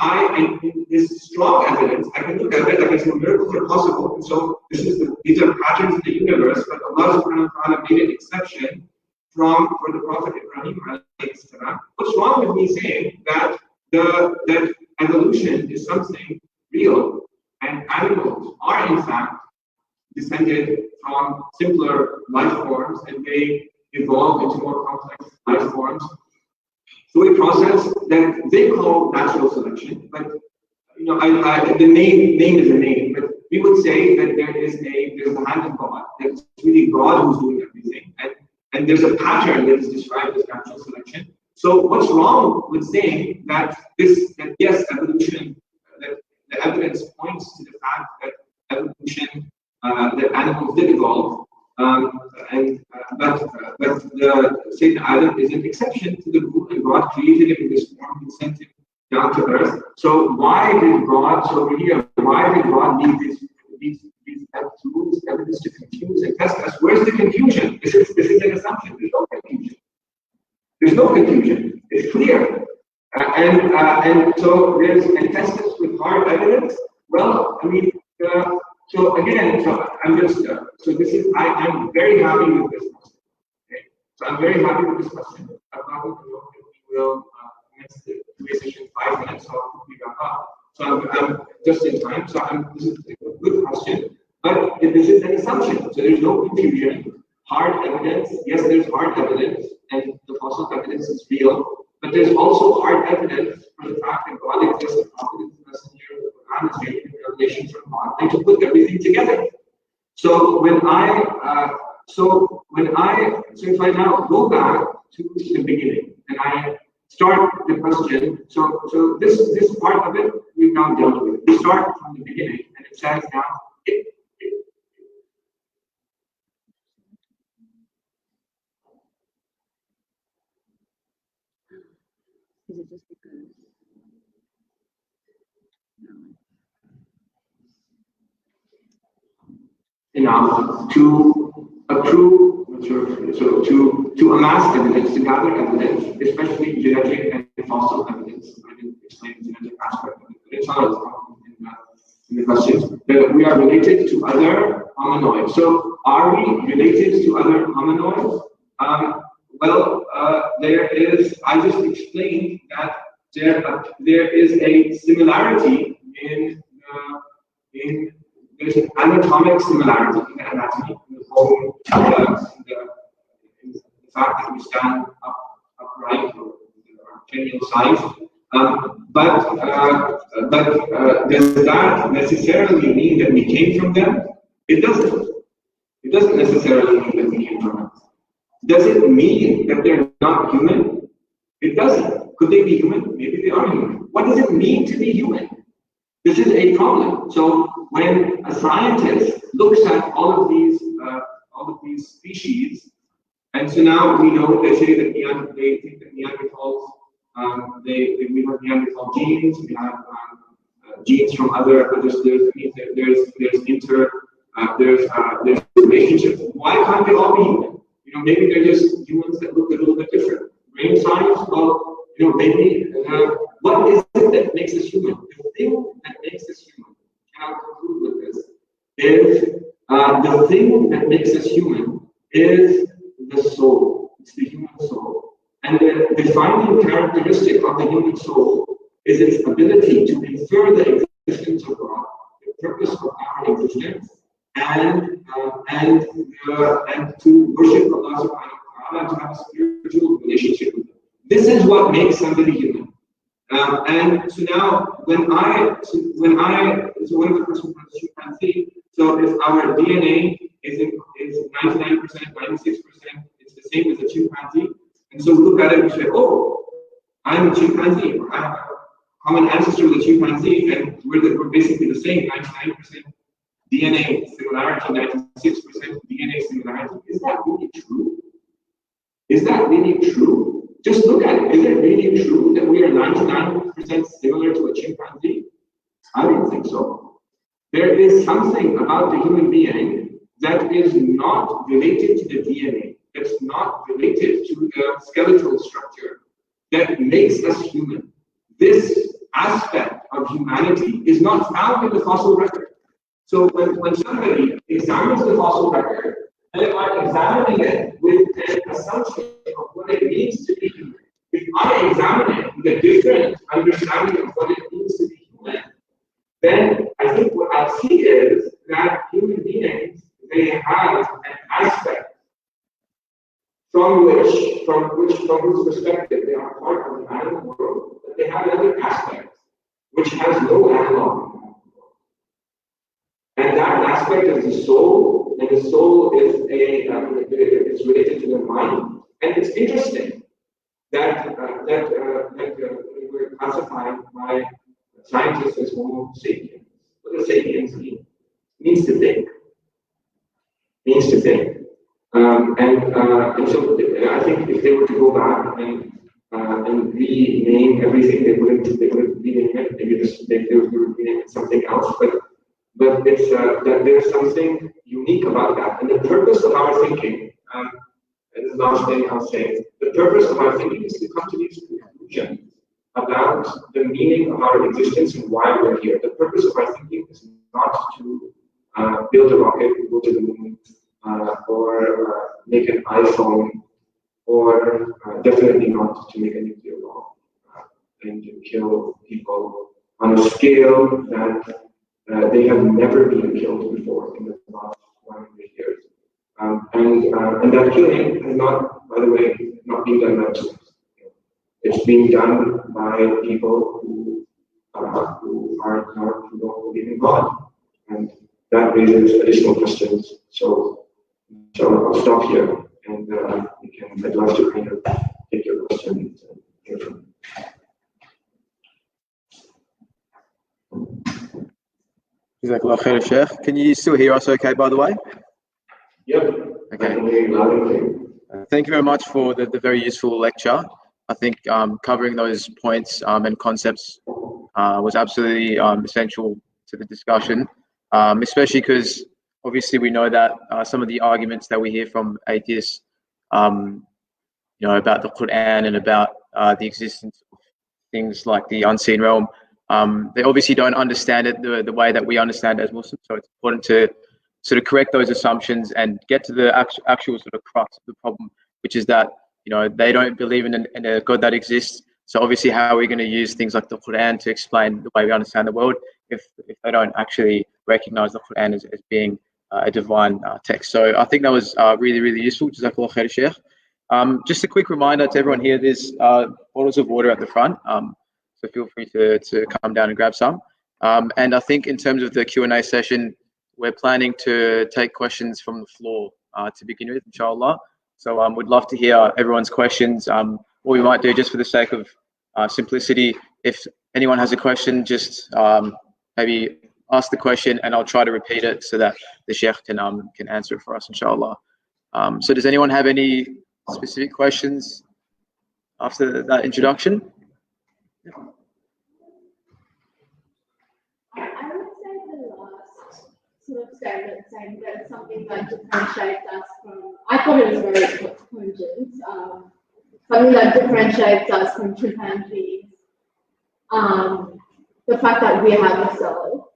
in this strong evidence, I can look at it, I can say miracles are possible. And so these are patterns in the universe, but Allah subhanahu wa ta'ala made an exception for the Prophet Ibrahim alayhi salam. What's wrong with me saying that that evolution is something real and animals are in fact descended from simpler life forms and they evolve into more complex life forms through a process that they call natural selection. But you know, the name is a name, but we would say that there's the hand of God, that it's really God who's doing everything, and there's a pattern that is described as natural selection. So what's wrong with saying that yes, evolution, that the evidence points to the fact that evolution, that animals did evolve, but Sayyidina Adam is an exception to the rule, and God created him in this form and sent him down to earth. So why did God need these tools, evidence to confuse and test us? Where's the confusion? This is an assumption. There's no confusion. There's no confusion. It's clear. And so there's and test us with hard evidence. Well, I mean, so again, I'm I'm very happy with this question. Okay? So I'm very happy with this question. I'm not going to know if we will next Q&A session 5 minutes, so I'll quickly wrap up. So I'm just in time. So this is a good question, but this is an assumption. So there's no confusion. Hard evidence. Yes, there's hard evidence, and the fossil evidence is real. But there's also hard evidence for the fact that God exists, the Prophet is the messenger, the Quran is written, revelation from God, and to put everything together. So if I now go back to the beginning and I start the question, so this part of it we've now dealt with. We start from the beginning, and it says now Is it just because? No. To accrue, to amass evidence, to gather evidence, especially genetic and fossil evidence. I didn't explain the genetic aspect of it, but it's not in the question. That we are related to other hominoids. So, are we related to other hominoids? I just explained that there is a similarity there's an anatomic similarity in the anatomy, in the bone, in the fact that we stand upright or cranial size. But does that necessarily mean that we came from them? It doesn't. It doesn't necessarily mean that we came from them. Does it mean that they're not human? It doesn't. Could they be human? Maybe they are human. What does it mean to be human? This is a problem. So when a scientist looks at all of these species, and so now we know they say that they think that Neanderthals, we have Neanderthal genes, we have genes from other there's relationships. Why can't they all be human? You know, maybe they're just humans that look a little bit different. Brain science, well, you know, maybe what is it that makes us human? The thing that makes us human, and I'll conclude with this, is the thing that makes us human is the soul. It's the human soul. And the defining characteristic of the human soul is its ability to infer the existence of God, the purpose of our existence, and to worship Allah subhanahu wa Allah to have a spiritual relationship with Him. This is what makes somebody human. And so now, so one of the person from chimpanzee, so if our DNA is 99%, 96%, it's the same as a chimpanzee. And so we look at it and say, oh, I'm a chimpanzee, or I have a common ancestor with a chimpanzee, and we're basically the same, 99% DNA similarity, 96% DNA similarity. Is that really true? Is that really true? Just look at it. Is it really true that we are 99% similar to a chimpanzee? I don't think so. There is something about the human being that is not related to the DNA, that's not related to the skeletal structure, that makes us human. This aspect of humanity is not found in the fossil record. So when somebody examines the fossil record, they are examining it with an assumption of what it means to be human. If I examine it with a different understanding of what it means to be human, then I think what I see is that human beings, they have an aspect from whose perspective they are part of the animal world, but they have another aspect which has no analog. And that aspect is the soul, and the soul is it's related to the mind. And it's interesting that we're classifying by scientists as Homo sapiens. What does sapiens mean? It means to think. It means to think. And so I think if they were to go back and rename everything, they wouldn't rename it. Maybe they would rename it something else. But it's that there's something unique about that. And the purpose of our thinking, and this is the last thing I'll say, the purpose of our thinking is to come to these conclusions about the meaning of our existence and why we're here. The purpose of our thinking is not to build a rocket, go to the moon, or make an iPhone, or definitely not to make a nuclear bomb and to kill people on a scale that they have never been killed before in the last 100 years. And that killing has not, by the way, not been done by us. It's being done by people who don't believe in God. And that raises additional questions. So I'll stop here, and I'd love to kind of take your questions and hear from you. Jazakallah khair, Shaykh. Can you still hear us okay, by the way? Yep. Okay. Thank you very much for the very useful lecture. I think covering those points and concepts was absolutely essential to the discussion, especially because obviously we know that some of the arguments that we hear from atheists, about the Quran and about the existence of things like the unseen realm, they obviously don't understand it the way that we understand it as Muslims. So it's important to sort of correct those assumptions and get to the actual sort of crux of the problem, which is that they don't believe in a God that exists. So obviously, how are we going to use things like the Quran to explain the way we understand the world if they don't actually recognize the Quran as being a divine text? So I think that was really, really useful. Jazakallah khair, Shaykh. Just a quick reminder to everyone here, there's bottles of water at the front. So feel free to come down and grab some. And I think in terms of the Q&A session, we're planning to take questions from the floor to begin with, inshallah. So we'd love to hear everyone's questions. What we might do, just for the sake of simplicity, if anyone has a question, just maybe ask the question and I'll try to repeat it so that the Shaykh can answer it for us, inshallah. So does anyone have any specific questions after that introduction? I would say the last sort of statement saying that it's something that differentiates us from, I thought it was very cogent, something that differentiates us from chimpanzees, the fact that we have a soul.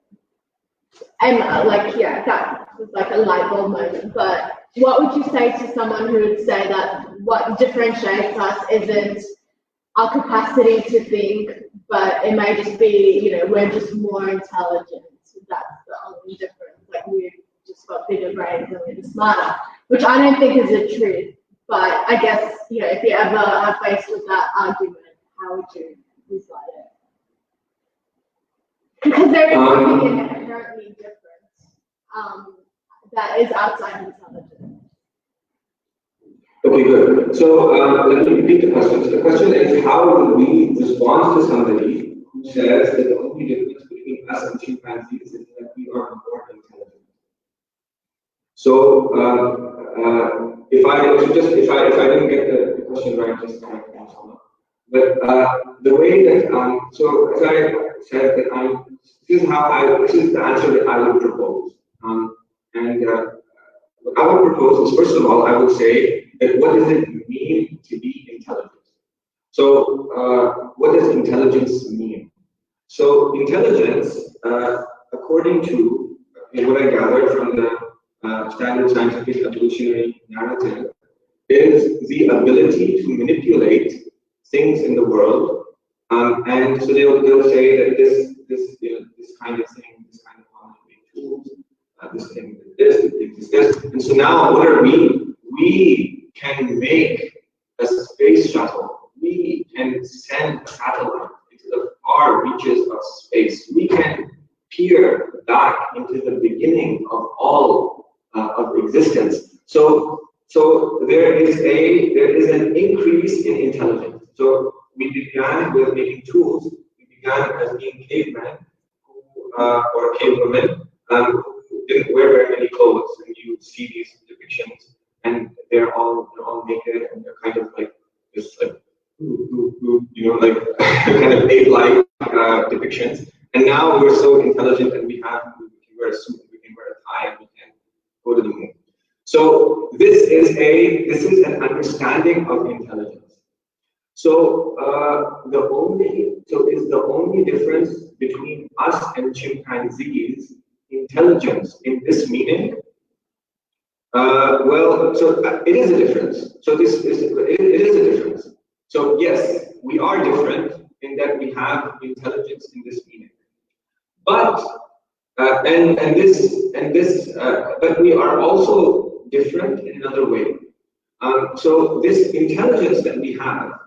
And that was like a light bulb moment, but what would you say to someone who would say that what differentiates us isn't our capacity to think, but it may just be, we're just more intelligent. That's the only difference. Like we've just got bigger brains and we're just smarter, which I don't think is the truth. But I guess, if you ever are faced with that argument, how would you decide it? Because there is something inherently different that is outside intelligence. Okay, good. So let me repeat the question. So the question is, how do we respond to somebody who says that the only difference between us and chimpanzees is that we are more intelligent? So if I didn't get the question right, just kind of answer. But the way that so as I said that this is the answer that I would propose. What I would propose is, first of all, I would say that what does it mean to be intelligent? So what does intelligence mean? So intelligence, according to what I gathered from the standard scientific evolutionary narrative, is the ability to manipulate things in the world, and so they'll say that this kind of thing, this kind of tools, this thing is this, and so now what are we? We can make a space shuttle. We can send a satellite into the far reaches of space. We can peer back into the beginning of all of existence. So there is an increase in intelligence. So we began with making tools. We began as being cavemen or cavewomen who didn't wear very many clothes, and you see these depictions, and they're all naked, and they're kind of like this, like like kind of ape-like depictions. And now we're so intelligent, and we can wear a suit, we can wear a tie, and we can go to the moon. So this is an understanding of intelligence. So is the only difference between us and chimpanzees intelligence in this meaning? Well, so it is a difference. So it is a difference. So yes, we are different in that we have intelligence in this meaning, but but we are also different in another way. So this intelligence that we have,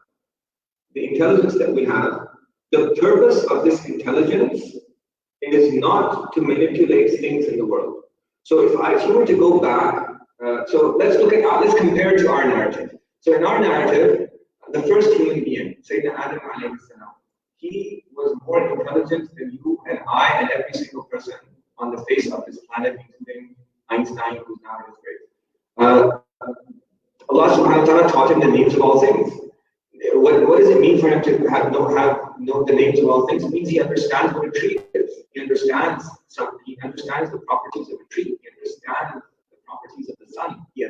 the purpose of this intelligence is not to manipulate things in the world. So if you were to go back, so let's compare to our narrative. So in our narrative, the first human being, Sayyidina Adam alayhi salam, he was more intelligent than you and I and every single person on the face of this planet, including Einstein, who's now in his grave. Allah subhanahu wa ta'ala taught him the names of all things. What does it mean for him to know the names of all things? It means he understands what a tree is. He understands the properties of a tree. He understands the properties of the sun. He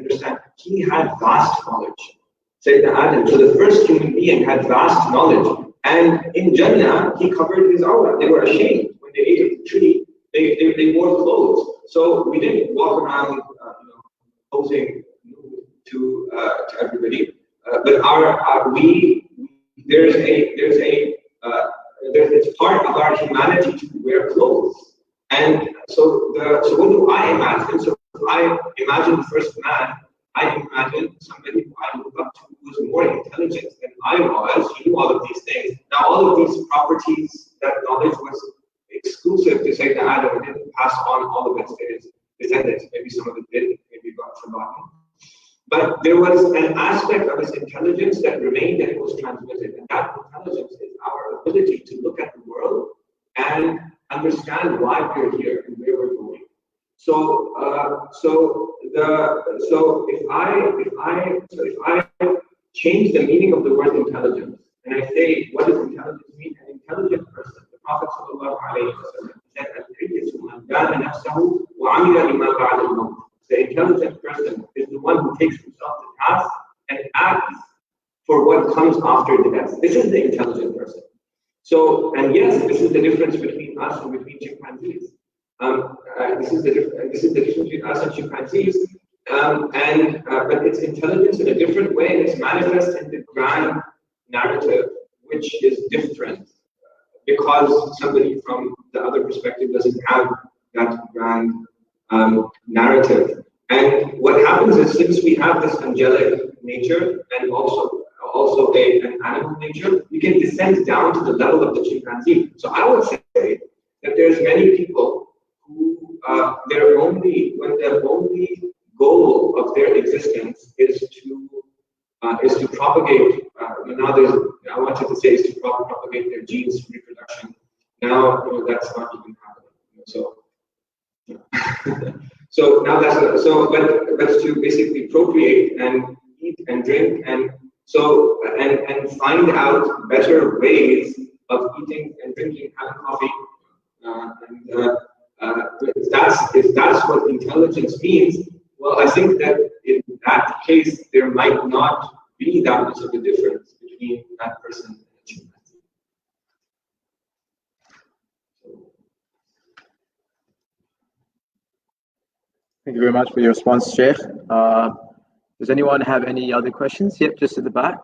had vast knowledge. Sayyidina Adam, so the first human being had vast knowledge. And in Jannah, he covered his aura. They were ashamed when they ate of the tree. They wore clothes. So we didn't walk around, posing to everybody. But it's part of our humanity to wear clothes. And so what do I imagine? So if I imagine the first man, I imagine somebody who I look up to who was more intelligent than I was. He knew all of these things. Now all of these properties, that knowledge was exclusive to Sayyidina Adam. It didn't pass on all of it to his descendants. Maybe some of it did, maybe it got forgotten. But there was an aspect of his intelligence that remained, and it was transmitted. And that intelligence is our ability to look at the world and understand why we're here and where we're going. So if I change the meaning of the word intelligence and I say, what does intelligence mean? An intelligent person. The Prophet said, the intelligent person is the one who takes himself to task and acts for what comes after the death. This is the intelligent person. So, and yes, this is the difference between us and between chimpanzees. This is the difference between us and chimpanzees. But it's intelligence in a different way, and it's manifest in the grand narrative, which is different because somebody from the other perspective doesn't have that grand narrative. And what happens is, since we have this angelic nature and also an animal nature, we can descend down to the level of the chimpanzee. So I would say that there's many people who their only goal of their existence is to propagate. I wanted to say is to propagate their genes for reproduction. Now that's not even happening. So so now that's but to basically procreate and eat and drink and find out better ways of eating and drinking, having coffee, if that's what intelligence means. Well, I think that in that case there might not be that much of a difference between that person and a chimpanzee. Thank you very much for your response, Shaykh. Does anyone have any other questions? Yep, just at the back.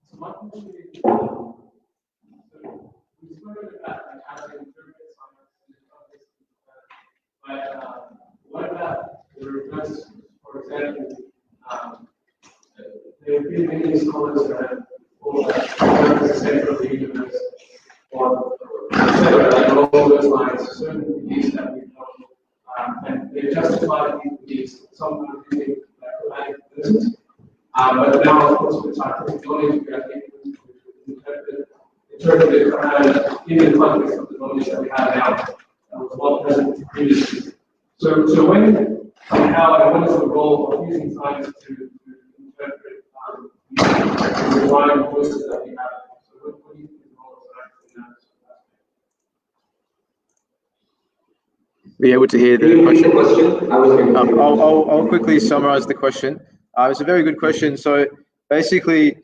So my question is, we spoke about how to interpret science but what about the reverse? For example, there have been many scholars that have called the center of the universe, or along those lines, certain beliefs that we know, and they justify these beliefs. Some are using like lessons, but now, of course, with scientific knowledge, we are able to interpret the Quran in the context of the knowledge that we have now, with what present previously. So when and how and what is the role of using science to interpret the divine voices that we have? So what do you think the role of science in that aspect? Were you able to hear the question? I'll quickly summarize the question. It's a very good question. So basically,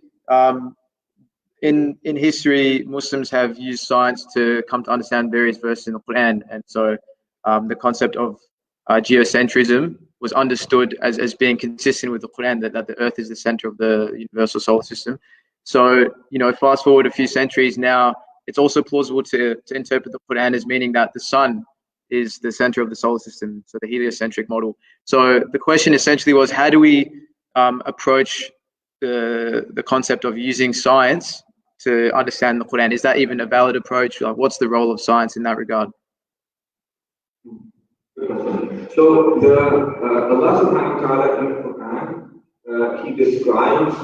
in history, Muslims have used science to come to understand various verses in the Quran, and so the concept of geocentrism was understood as being consistent with the Quran, that the Earth is the center of the universal solar system. So, fast forward a few centuries now, it's also plausible to interpret the Quran as meaning that the sun is the center of the solar system, so the heliocentric model. So the question essentially was, how do we approach the concept of using science to understand the Quran? Is that even a valid approach? Like, what's the role of science in that regard? So Allah subhanahu wa ta'ala in the Quran, He describes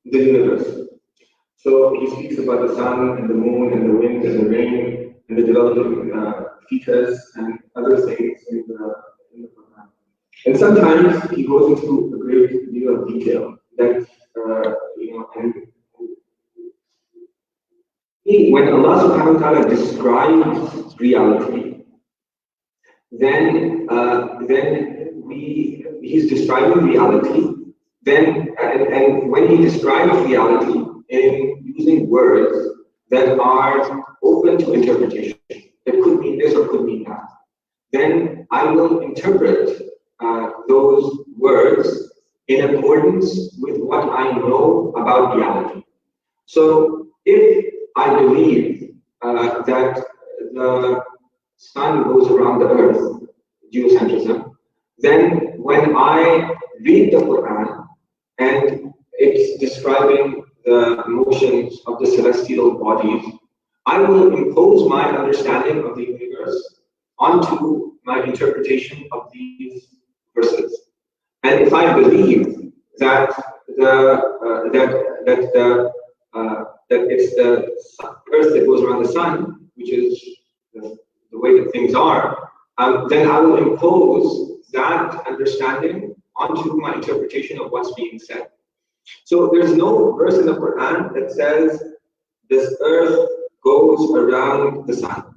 the universe. So He speaks about the sun and the moon and the wind and the rain and the developing features and other things in the Quran. And sometimes He goes into a great deal of detail that and when Allah subhanahu wa ta'ala describes reality, then He's describing reality. Then and when He describes reality in using words that are open to interpretation, that could mean this or could mean that, then I will interpret those words in accordance with what I know about reality. So if I believe that the sun goes around the earth, geocentrism, then when I read the Quran and it's describing the motions of the celestial bodies, I will impose my understanding of the universe onto my interpretation of these verses. And if I believe that it's the earth that goes around the sun, which is the way that things are, then I will impose that understanding onto my interpretation of what's being said. So there's no verse in the Quran that says this earth goes around the sun.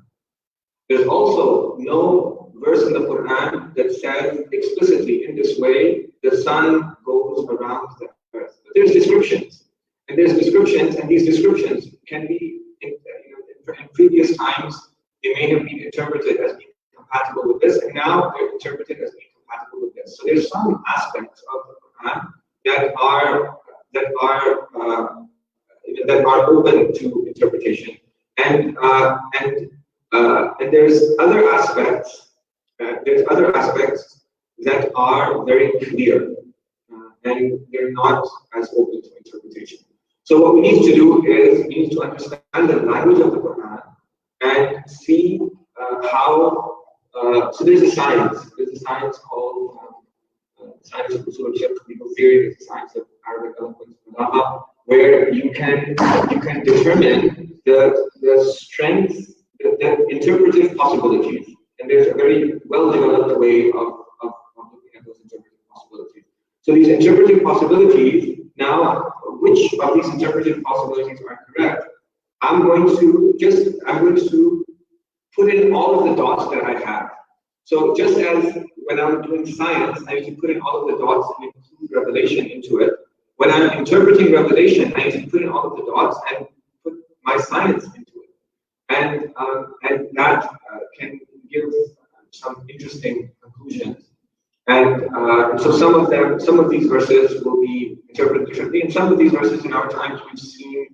There's also no verse in the Quran that says explicitly in this way the sun goes around the earth. But there's descriptions, and these descriptions can be in previous times they may have been interpreted as being compatible with this, and now they're interpreted as being compatible with this. So there's some aspects of the Quran that are open to interpretation, and there's other aspects. There's other aspects that are very clear, and they're not as open to interpretation. So what we need to do is we need to understand the language of the Quran and see how. So there's a science. There's a science called science of usul al-fiqh, legal theory. There's a science of Arabic eloquence, where you can determine the strength, the interpretive possibilities, and there's a very well developed way of looking at those interpretive possibilities. So these interpretive possibilities, now, which of these interpretive possibilities are correct? I'm going to put in all of the dots that I have. So just as when I'm doing science, I need to put in all of the dots and include revelation into it. When I'm interpreting revelation, I need to put in all of the dots and put my science into it. And that can give some interesting conclusions. And so some of these verses will be interpreted differently, and some of these verses in our times we've seen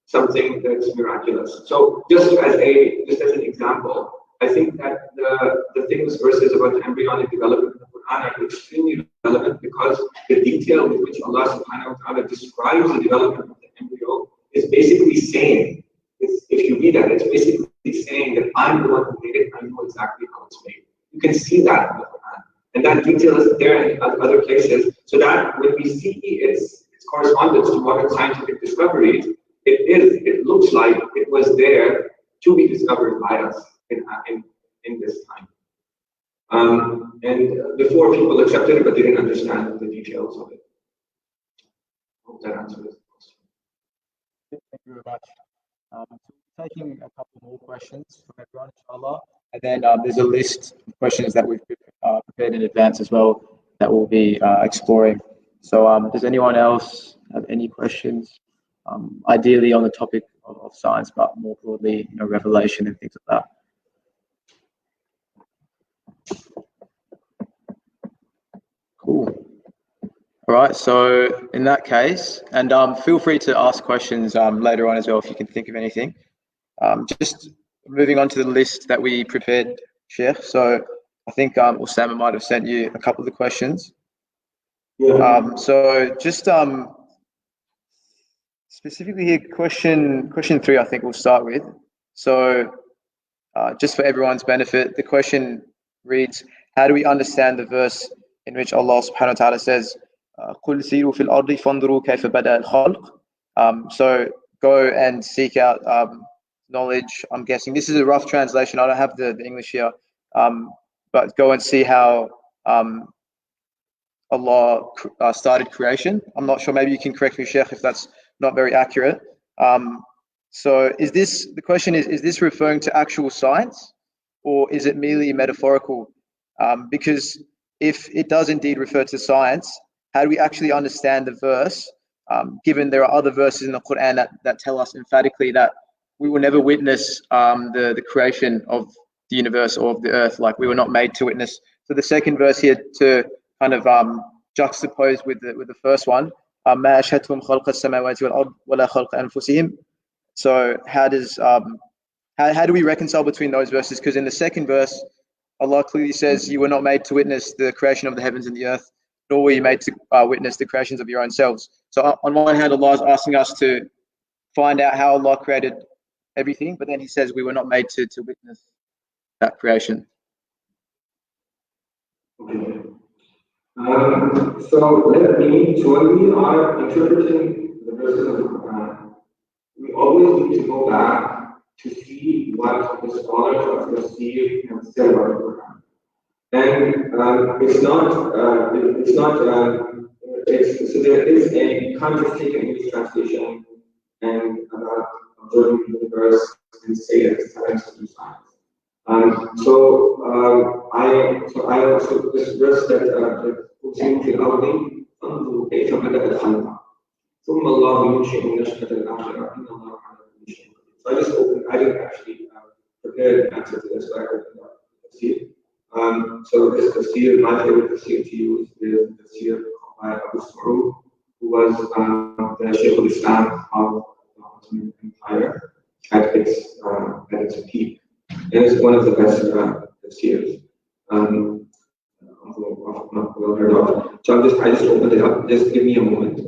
something that's miraculous. So just as an example, I think that the famous verses about the embryonic development of the Quran are extremely relevant because the detail with which Allah subhanahu wa ta'ala describes the development of the embryo is basically saying, if you read that, it's basically saying that I'm the one who made it, I know exactly how it's made. You can see that in the Quran. And that detail is there in other places, so that when we see its correspondence to modern scientific discoveries, it looks like it was there to be discovered by us in this time. And before people accepted it, but they didn't understand the details of it. I hope that answers the question. Thank you very much. So we're taking a couple more questions from everyone, inshallah. And then there's a list of questions that we've prepared in advance as well that we'll be exploring. So does anyone else have any questions? Ideally on the topic of science, but more broadly, revelation and things like that. Cool. All right. So in that case, and feel free to ask questions later on as well if you can think of anything. Just moving on to the list that we prepared, Shaykh. So I think Osama might have sent you a couple of the questions. Yeah. So just specifically here, question 3, I think we'll start with. So just for everyone's benefit, the question reads, how do we understand the verse in which Allah subhanahu wa ta'ala says, قُلْ سِيرُوا فِي الْأَرْضِ فَانْظُرُوا كَيْفَ بَدَأَ الْخَلْقِ. So go and seek out knowledge. I'm guessing this is a rough translation. I don't have the English here, but go and see how Allah started creation. I'm not sure. Maybe you can correct me, Shaykh, if that's not very accurate. So the question is this referring to actual science, or is it merely metaphorical? Because if it does indeed refer to science, how do we actually understand the verse, given there are other verses in the Quran that tell us emphatically that we will never witness the creation of the universe or of the earth, like we were not made to witness. So the second verse here to kind of juxtapose with the first one, مَا أَشْهَدْتُهُمْ خَلْقَ السَّمَاوَاتِ وَالْأَرْضِ وَلَا خَلْقَ أَنفُسِهِمْ. So how do we reconcile between those verses? Because in the second verse, Allah clearly says you were not made to witness the creation of the heavens and the earth, nor were you made to witness the creations of your own selves. So on one hand, Allah is asking us to find out how Allah created everything, but then He says we were not made to witness that creation. Okay. So when we are interpreting the verses of the Quran, we always need to go back to see what the scholars of the Tafsir have said about the Quran. And so there is a conscious take in English translation and about observing the universe and say that it's science to science. So this verse that أُرْسِلُوا فِي الْأَرْضِ فَانْظُرُوا كَيْفَ بَدَأَ الْخَلْقَ ثُمَّ اللَّهُ يُنشِئُ النَّشْأَةَ الْآخِرَةَ إِنَّ اللَّهَ عَلَىٰ كُلِّ شَيْءٍ قَدِيرٌ. So I didn't actually prepare an answer to this, but I opened up the tafsir. So this tafsir, my favorite tafsir to use is the tafsir by Abu Sa'ud, who was the Shaykh al-Islam of the Ottoman Empire at its peak. And it's one of the best tafsirs. Not well heard of. So I just opened it up. Just give me a moment.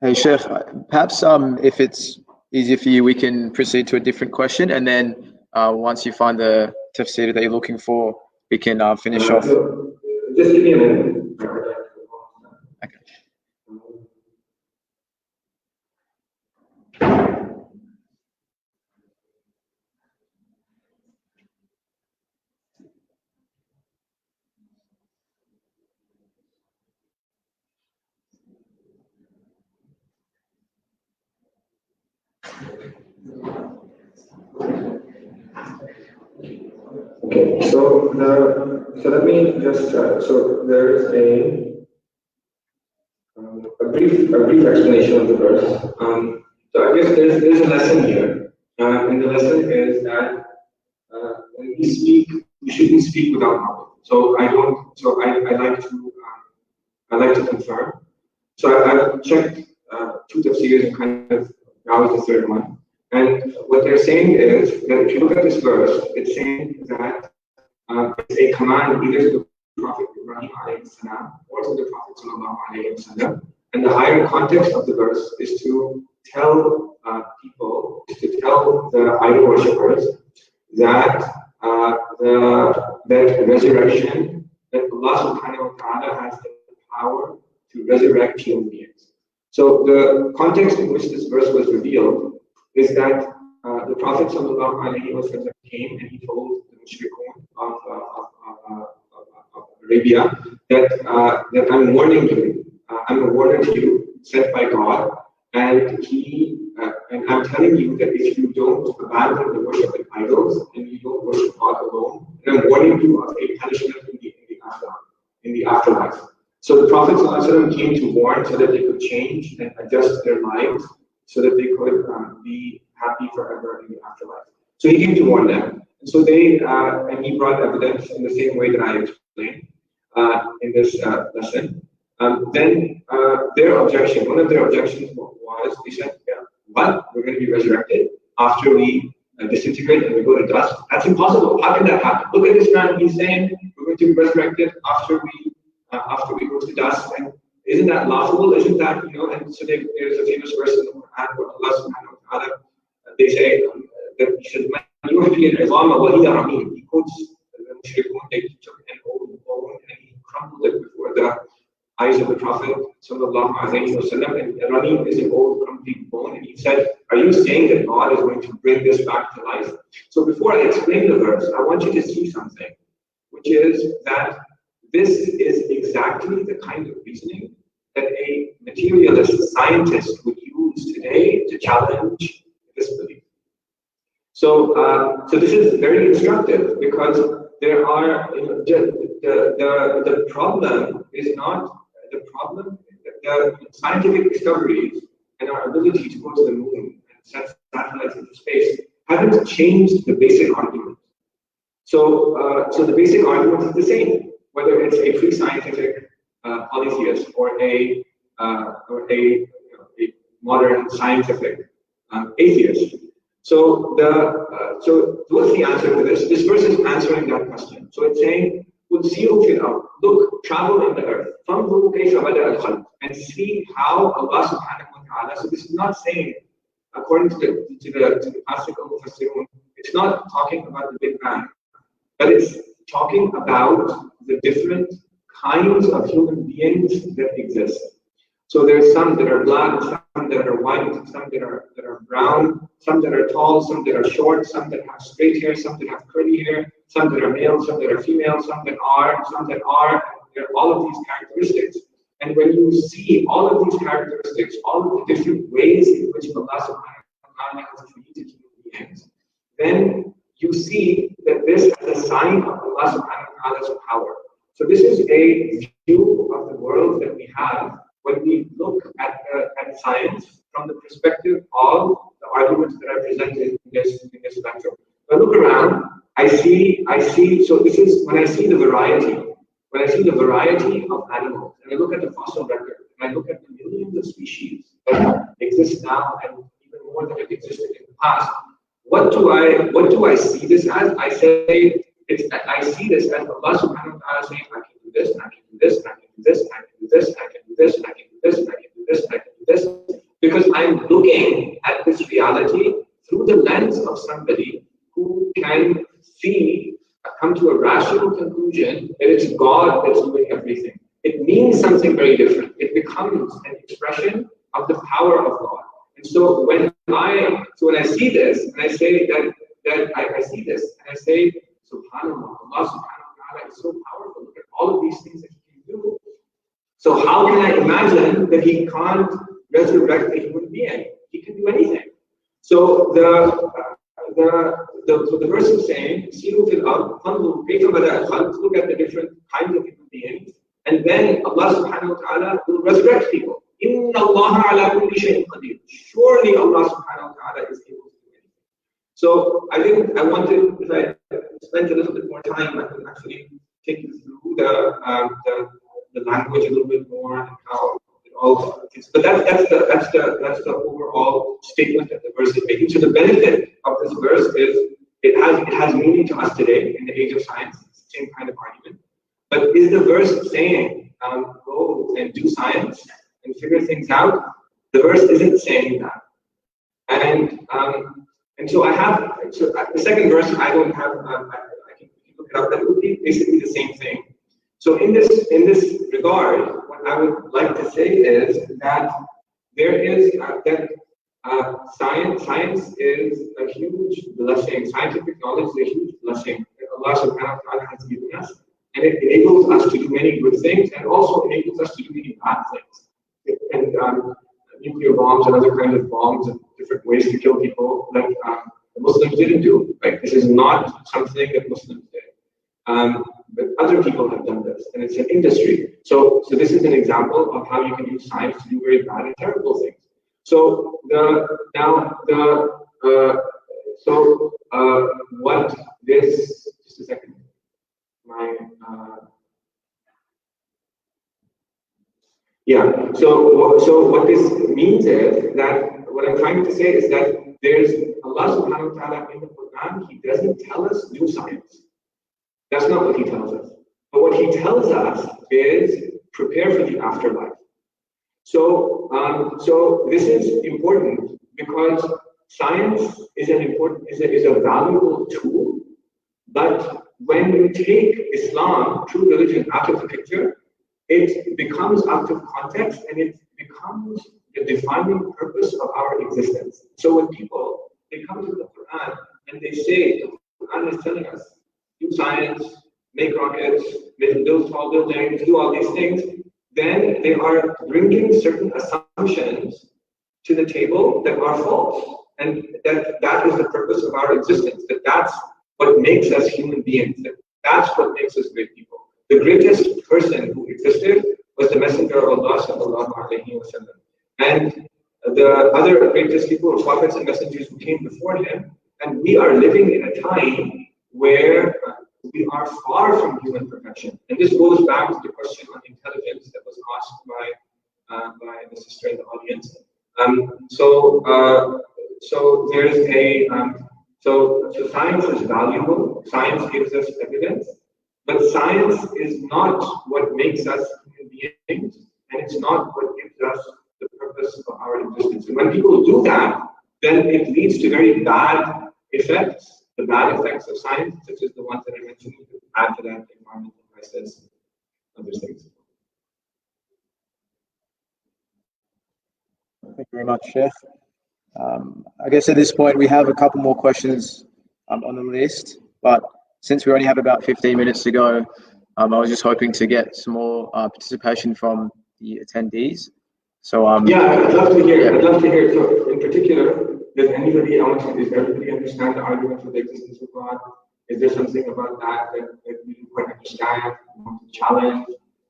Hey, Sheikh, perhaps if it's easier for you, we can proceed to a different question, and then once you find the tafsir that you're looking for, we can finish off. So just give me a minute. Okay. Okay, so let me just so there is a brief explanation of the verse. So I guess there's a lesson here, and the lesson is that when we speak, we shouldn't speak without knowledge. So I don't. So I like to confirm. So I've checked two tafsirs and kind of now is the third one. And what they're saying is that if you look at this verse, it's saying that it's a command either to the Prophet Ibrahim alayhi salam or to the Prophet sallallahu alayhi wasallam. And the higher context of the verse is to tell people, is to tell the idol worshippers that that resurrection, that Allah subhanahu wa ta'ala has the power to resurrect human beings. So the context in which this verse was revealed is that the Prophet ﷺ came and he told the mushrikun of Arabia that I'm warning you, I'm a warner to you, sent by God, and I'm telling you that if you don't abandon the worship of idols and you don't worship God alone, then I'm warning you of a punishment in the afterlife. So the Prophet ﷺ came to warn so that they could change and adjust their lives so that they could be happy forever in the afterlife. So he came to warn them. And so and he brought evidence in the same way that I explained in this lesson. Then their objection, one of their objections was, they said, yeah, what? We're going to be resurrected after we disintegrate and we go to dust? That's impossible. How can that happen? Look at this man, he's saying we're going to be resurrected after we go to dust, and isn't that laughable? Isn't that, and so there's a famous verse in the Quran where Allah subhanahu wa ta'ala, they say that he says, he quotes the mushrikun, they took an old bone and he crumbled it before the eyes of the Prophet sallallahu alayhi wasallam, and Rameen is an old crumbling bone, and he said, are you saying that God is going to bring this back to life? So before I explain the verse, I want you to see something, which is that this is exactly the kind of reasoning that a materialist scientist would use today to challenge this belief. So this is very instructive because there are the problem is not the problem. The scientific discoveries and our ability to go to the moon and send satellites into space haven't changed the basic argument. So the basic argument is the same, whether it's a pre-scientific polytheist or a modern scientific atheist. So what's the answer to this? This verse is answering that question. So it's saying, look, travel in the earth, and see how Allah subhanahu wa ta'ala. So this is not saying, according to the classical mufassirun, it's not talking about the Big Bang, but it's talking about the different kinds of human beings that exist. So there's some that are black, some that are white, some that are brown, some that are tall, some that are short, some that have straight hair, some that have curly hair, some that are male, some that are female, some that are. There are all of these characteristics. And when you see all of these characteristics, all of the different ways in which Allah subhanahu wa ta'ala has created human beings, then you see that this is a sign of Allah subhanahu wa ta'ala's power. So this is a view of the world that we have when we look at science from the perspective of the arguments that are presented in this lecture. When I look around, I see, so this is when I see the variety of animals, and I look at the fossil record, and I look at the millions of species that exist now and even more than have existed in the past, what do I see this as? I see this as Allah subhanahu wa ta'ala saying, I can do this, and I can do this, and I can do this, and I can do this, and I can do this, and I can do this, and I can do this, and I can do this, because I'm looking at this reality through the lens of somebody who can come to a rational conclusion that it's God that's doing everything. It means something very different. It becomes an expression of the power of God. And so when I see this, and I say that I see this, and I say, Subhanallah, Allah subhanahu wa ta'ala is so powerful. Look at all of these things that He can do. So how can I imagine that He can't resurrect a human being? He can do anything. So the verse is saying, look at the different kinds of human beings, and then Allah subhanahu wa ta'ala will resurrect people. Inna Allah ala kulli shay'in qadir. Surely Allah subhanahu wa ta'ala is able to do anything. So I think I wanted, if I spent a little bit more time, I could actually take you through the language a little bit more and how it all is. But that's the overall statement that the verse is making. So the benefit of this verse is it has meaning to us today in the age of science. It's the same kind of argument. But is the verse saying go and do science and figure things out? The verse isn't saying that. And so the second verse I don't have. I can look it up. That would be basically the same thing. So in this regard, what I would like to say is that there is science is a huge blessing. Scientific knowledge is a huge blessing that Allah subhanahu wa ta'ala has given us, and it enables us to do many good things, and also enables us to do many bad things. And nuclear bombs and other kinds of bombs and different ways to kill people that the Muslims didn't do. Right? This is not something that Muslims did. But other people have done this, and it's an industry. So this is an example of how you can use science to do very bad and terrible things. So what this, just a second, so what this means is that, what I'm trying to say is that there's Allah subhanahu wa ta'ala in the Quran, He doesn't tell us do science. That's not what He tells us. But what He tells us is prepare for the afterlife. So this is important because science is a valuable tool. But when you take Islam, true religion, out of the picture, it becomes out of context and it becomes the defining purpose of our existence. So when people, they come to the Quran and they say, the Quran is telling us, do science, make rockets, build tall buildings, do all these things, then they are bringing certain assumptions to the table that are false. and that is the purpose of our existence, that's what makes us human beings, that's what makes us great people. The greatest person who existed was the Messenger of Allah sallallahu alaihi wasallam, and the other greatest people, prophets and messengers who came before him, and we are living in a time where we are far from human perfection. And this goes back to the question on intelligence that was asked by the sister in the audience. So there's a so science is valuable. Science gives us evidence, but science is not what makes us human beings, and it's not what gives us the purpose of our existence. And when people do that, then it leads to very bad effects. The bad effects of science, such as the ones that I mentioned, add to that environmental crisis, other things. Thank you very much, Shaykh. I guess at this point we have a couple more questions on the list, but since we only have about 15 minutes to go, I was just hoping to get some more participation from the attendees. So yeah, I'd love to hear. Yeah. I'd love to hear. So, in particular, does everybody understand the argument for the existence of God? Is there something about that we don't quite understand, want to challenge,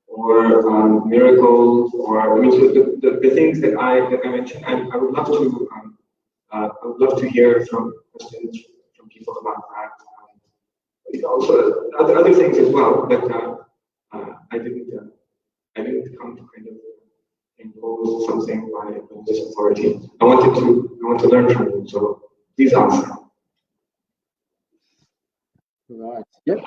or miracles, or I mean, so the things that I mentioned? I would love to hear from questions from people about that. Also, other things as well, but I didn't come to kind of impose something by this authority. I want to learn from you. So please ask. Right. Yep.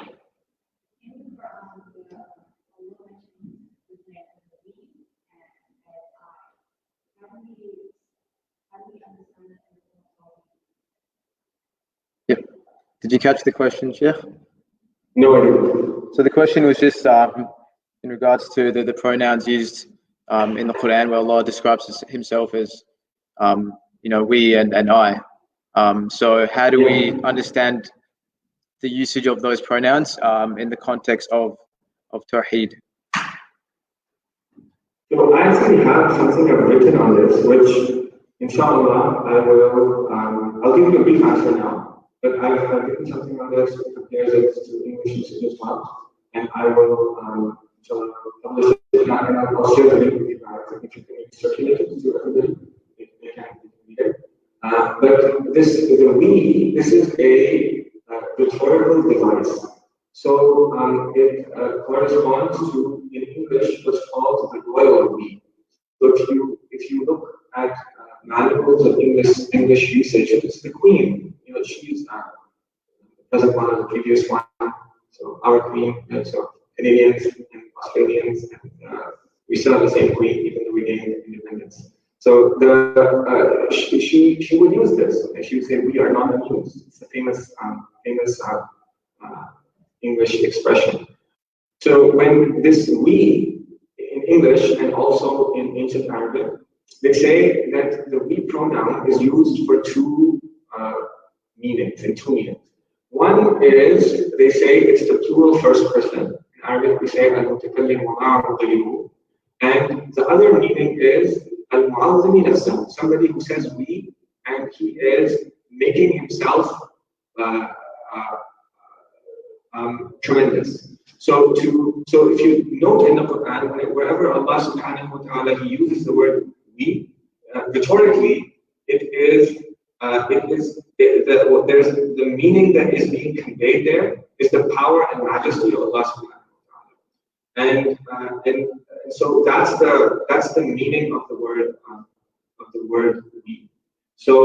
Yep. Did you catch the question, Shaykh? No, I didn't. So the question was just in regards to the pronouns used in the Quran, where Allah describes himself as, we and I. So how do we understand the usage of those pronouns in the context of Tawheed? So I actually have something I've written on this, which, inshallah, I'll give you a brief answer now. But I've written something on this, compares it to English usage as well, and I will, inshallah, publish it, and I'll share the link with you guys. If you can circulate it to everybody, they can read it. But this is a rhetorical device. So it corresponds to, in English, what's called the royal we. So if you look at manuals of English usage, it's the queen. She's the present one and the previous one. So our queen, so Canadians and Australians, and we still have the same queen even though we gained independence. So she would use this. She would say, "We are not amused." It's a famous English expression. So when this "we" in English and also in ancient Arabic, they say that the "we" pronoun is used for two meanings. One is, they say, it's the plural first person. In Arabic, we say al-mutakallim wa ma'ahu, and the other meaning is al-mu'azzimi nafsahu, somebody who says "we" and he is making himself tremendous. So if you note in the Quran, wherever Allah subhanahu wa ta'ala he uses the word "we," rhetorically, there's the meaning that is being conveyed there is the power and majesty of Allah subhanahu wa ta'ala. And so that's the meaning of the word "we." So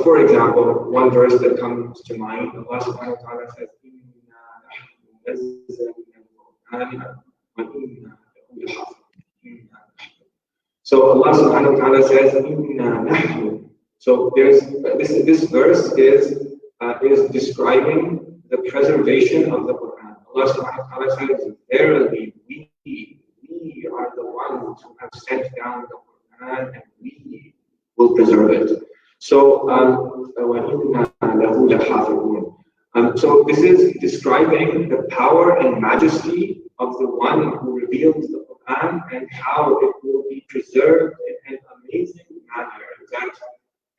for example, one verse that comes to mind, Allah subhanahu wa ta'ala says, so Allah subhanahu wa ta'ala says, "Inna nahnu." So this verse is describing the preservation of the Quran. Allah subhanahu wa ta'ala says, "Verily, we are the ones who have sent down the Quran, and we will preserve it." So so this is describing the power and majesty of the one who revealed the Quran and how it will be preserved in an amazing manner that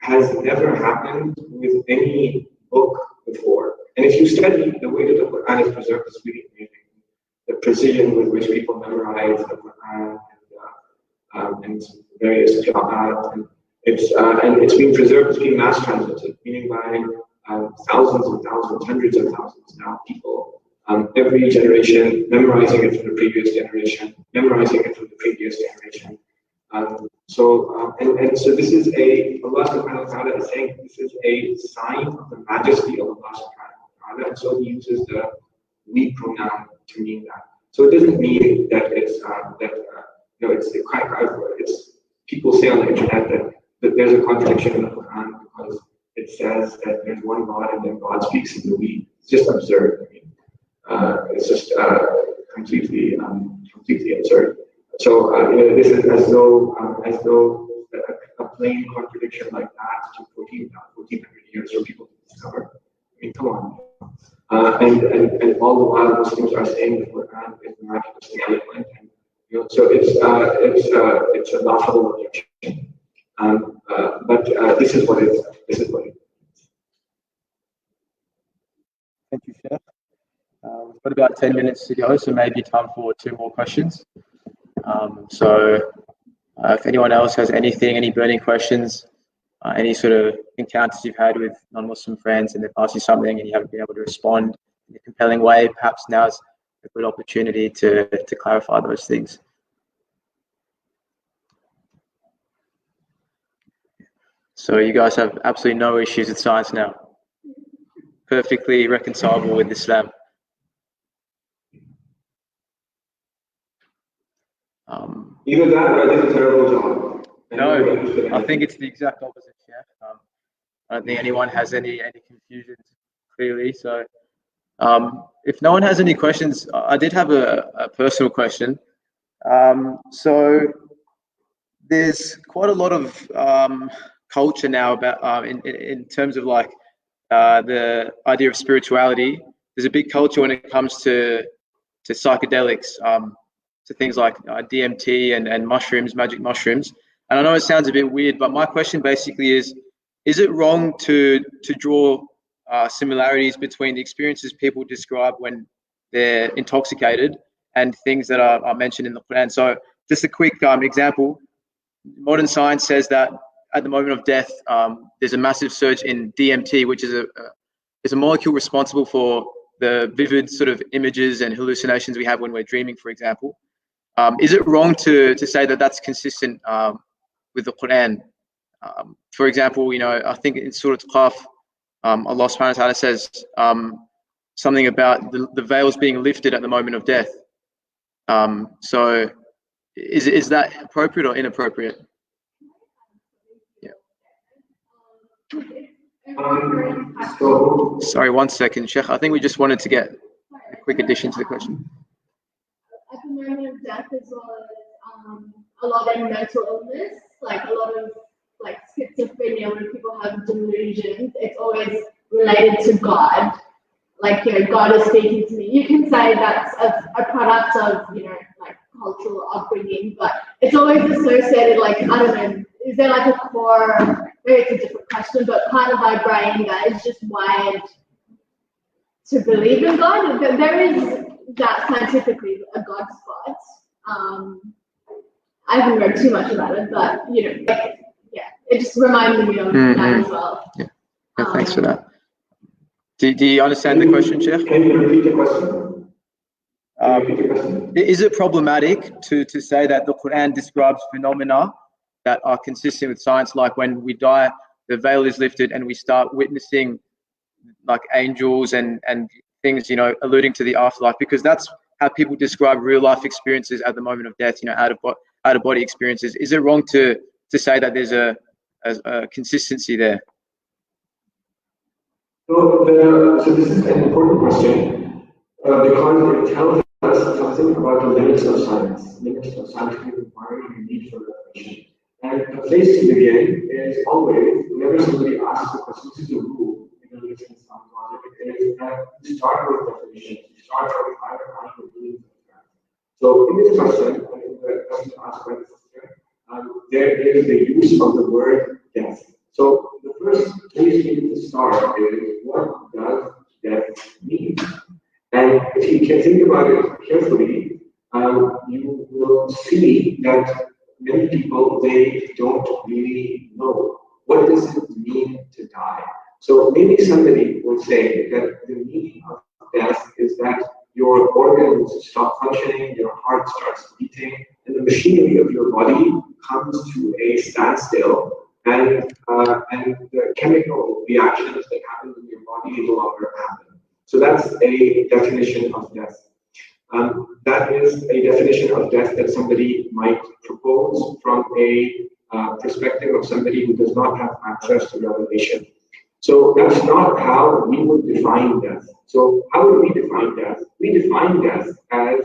has never happened with any book before. And if you study the way that the Quran is preserved, it's really amazing. The precision with which people memorize the Quran and various qira'at, and it's being preserved, it's being mass transmitted, meaning by thousands and thousands, hundreds of thousands now people, every generation memorizing it from the previous generation, memorizing it from the previous generation. So this is Allah subhanahu wa ta'ala is saying this is a sign of the majesty of Allah subhanahu wa ta'ala, and so He uses the we pronoun to mean that. So it doesn't mean that it's it's people say on the internet that there's a contradiction in the Quran because it says that there's one God and then God speaks in the we. It's just absurd. I mean, it's just completely absurd. So this is as though a plain contradiction like that took 1400 years for people to discover. I mean, come on. And all the while Muslims are saying the Quran is miraculously eloquent, and so it's a laughable objection. But this is what it is. This is what it is. Thank you, Shaykh. We've got about 10 minutes to go, so maybe time for 2 more questions. If anyone else has anything, any burning questions, any sort of encounters you've had with non-Muslim friends and they've asked you something and you haven't been able to respond in a compelling way, perhaps now's a good opportunity to clarify those things. So you guys have absolutely no issues with science now. Perfectly reconcilable with Islam. Either that or I did a terrible job. No, I think it's the exact opposite, Shaykh. I don't think anyone has any confusions clearly. So if no one has any questions, I did have a personal question. So there's quite a lot of culture now about in terms of like the idea of spirituality. There's a big culture when it comes to psychedelics, to things like DMT and mushrooms, magic mushrooms. And I know it sounds a bit weird, but my question basically is it wrong to draw similarities between the experiences people describe when they're intoxicated and things that are mentioned in the Quran? So just a quick example. Modern science says that at the moment of death, there's a massive surge in DMT, which is a molecule responsible for the vivid sort of images and hallucinations we have when we're dreaming, for example. Is it wrong to say that that's consistent with the Quran? For example, I think in Surah Qaf, Allah subhanahu wa ta'ala says something about the veils being lifted at the moment of death. So is that appropriate or inappropriate? Yeah. Sorry, 1 second, Sheikh. I think we just wanted to get a quick addition to the question. At the moment of death, as well as a lot of mental illness, like a lot of like schizophrenia, when people have delusions, it's always related to God. Like, God is speaking to me. You can say that's a product of, like cultural upbringing, but it's always associated, like, I don't know, is there like a core, maybe it's a different question, but part of our brain that is just wired to believe in God? There is that scientifically a God spot. I haven't read too much about it, but it just reminded me of that as well. Yeah, thanks for that. Do you understand the question, Sheikh? Can you repeat the question? Is it problematic to say that the Quran describes phenomena that are consistent with science, like when we die, the veil is lifted and we start witnessing like angels and things, alluding to the afterlife, because that's how people describe real life experiences at the moment of death, out of body experiences. Is it wrong to say that there's a consistency there? So this is an important question because it tells us something about the limits of scientific inquiry and need for revelation. And the place to begin is always, whenever somebody asks the question, this is a rule in the religion Islam logic, is that you start with definitions, you start with how you believe in that. So in this question, the question asked by the sister, there is the use of the word death. So the first place we need to start is, what does death mean? And if you can think about it carefully, you will see that many people, they don't really know, what does it mean to die? So maybe somebody will say that the meaning of death is that your organs stop functioning, your heart starts beating, and the machinery of your body comes to a standstill, and the chemical reactions that happen in your body no longer happen. So that's a definition of death. That is a definition of death that somebody might propose from a perspective of somebody who does not have access to revelation. So that's not how we would define death. So how would we define death? We define death as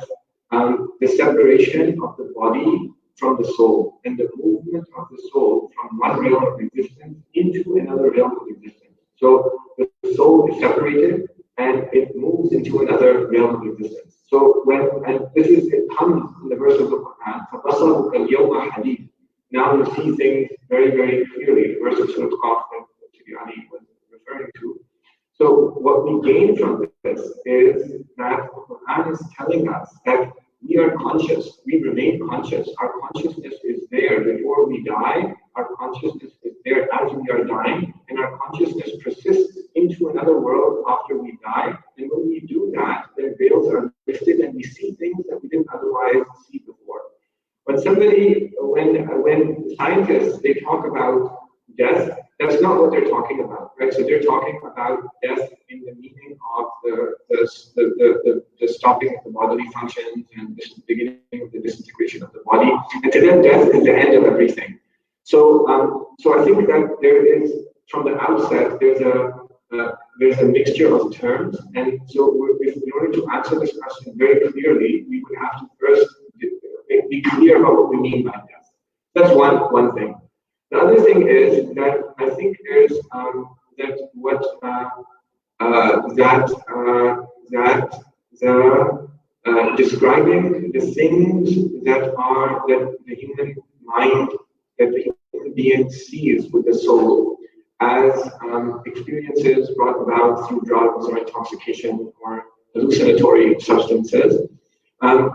the separation of the body from the soul, and the movement of the soul from one realm of existence into another realm of existence. So the soul is separated and it moves into another realm of existence. So and it comes in the verse of the Quran, now you see things very, very clearly, the verse of Surah Qaf that Ali was referring to. So what we gain from this is that the Quran is telling us that we are conscious, we remain conscious. Our consciousness is there before we die, our consciousness is there as we are dying, and our consciousness persists into another world after we die. And when we do that, then veils are lifted and we see things that we didn't otherwise see before. When scientists, they talk about death, that's not what they're talking about, right? So they're talking about death in the meaning of the stopping of the bodily functions and the beginning of the disintegration of the body. And to them, death is the end of everything. So I think that there is, from the outset, there's a mixture of terms, and so in order to answer this question very clearly, we would have to first be clear about what we mean by death. That's one thing. The other thing is that I think there's describing the things that the human mind, that the human being sees with the soul as experiences brought about through drugs or intoxication or hallucinatory substances.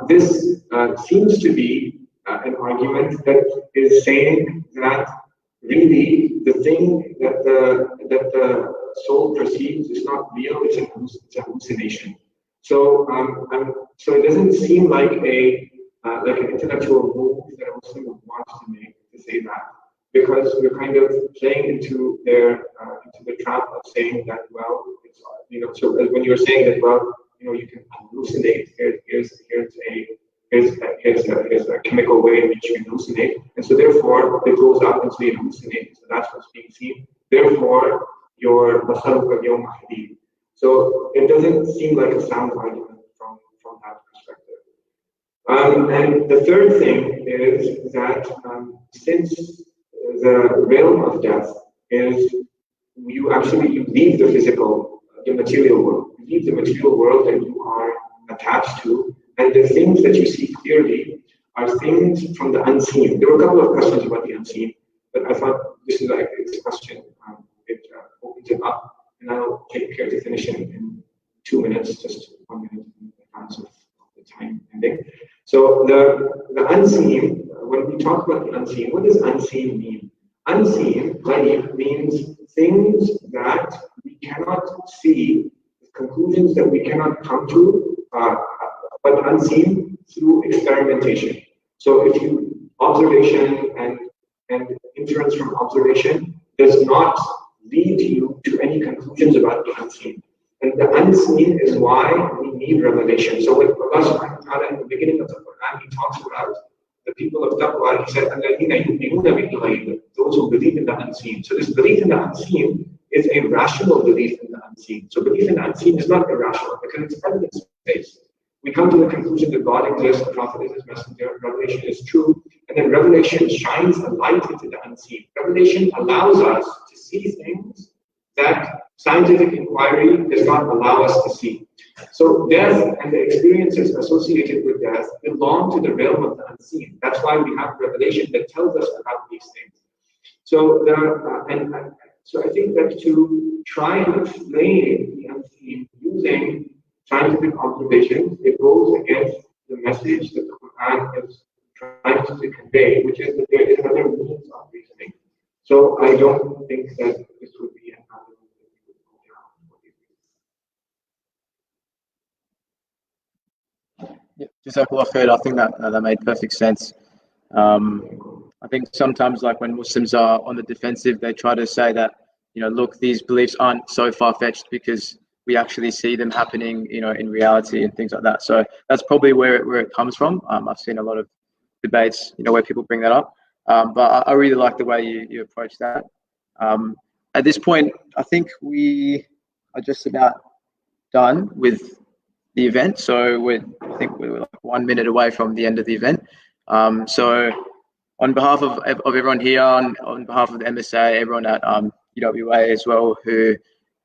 This seems to be an argument that is saying that really the thing that the soul perceives is not real; it's a hallucination. So so it doesn't seem like an intellectual move that a Muslim would want to make, to say that, because we're kind of playing into the trap of saying that, well, it's, so when you're saying that, well, you can hallucinate, here's a chemical way in which you can hallucinate, and so therefore it goes up and so you hallucinate, so that's what's being seen. Therefore, your basaruka yawma hadid. So it doesn't seem like a sound argument from that perspective. And the third thing is that since the realm of death is you leave the physical, the material world. You leave the material world that you are attached to, and the things that you see clearly are things from the unseen. There were a couple of questions about the unseen, but I thought this is like this question. It opens it up, and I'll take care to finish in 2 minutes, just 1 minute in advance of the time ending. So the unseen, when we talk about the unseen, what does unseen mean? Unseen means things that we cannot see, conclusions that we cannot come to, but unseen through experimentation. So if observation and inference from observation does not lead you to any conclusions about the unseen. And the unseen is why we need revelation. So when Allah subhanahu wa ta'ala in the beginning of the Quran, He talks about the people of taqwa, He said, those who believe in the unseen. So this belief in the unseen is a rational belief in the unseen. So belief in the unseen is not irrational because it's evidence-based. We come to the conclusion that God exists, the Prophet is His messenger, revelation is true, and then revelation shines a light into the unseen. Revelation allows us to see things that scientific inquiry does not allow us to see. So death and the experiences associated with death belong to the realm of the unseen. That's why we have revelation that tells us about these things. So so I think that to try to explain the unseen using scientific observations, it goes against the message that the Quran is trying to convey, which is that there is another means of reasoning. So I don't think that this would be an avenue that we would go down. Yeah, Jazakallah khair. I think that made perfect sense. I think sometimes, like when Muslims are on the defensive, they try to say that, look, these beliefs aren't so far-fetched because we actually see them happening, in reality and things like that. So that's probably where it comes from. I've seen a lot of debates, where people bring that up. But I really like the way you approach that. At this point, I think we are just about done with the event. So I think we're like 1 minute away from the end of the event. So on behalf of everyone here, on behalf of the MSA, everyone at UWA as well, who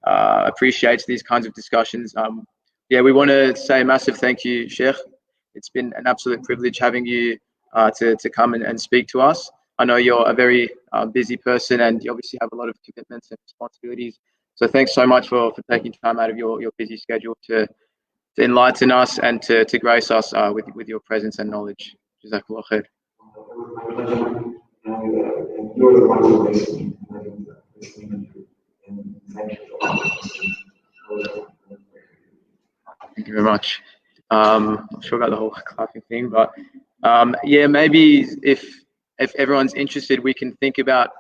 appreciates these kinds of discussions, we want to say a massive thank you, Shaykh. It's been an absolute privilege having you to come and speak to us. I know you're a very busy person and you obviously have a lot of commitments and responsibilities. So thanks so much for taking time out of your busy schedule to enlighten us and to grace us with your presence and knowledge. Jazakallah khair. And you're the one who listening. And thank you for all. Thank you very much. Not sure about the whole clapping thing, but maybe if everyone's interested, we can think about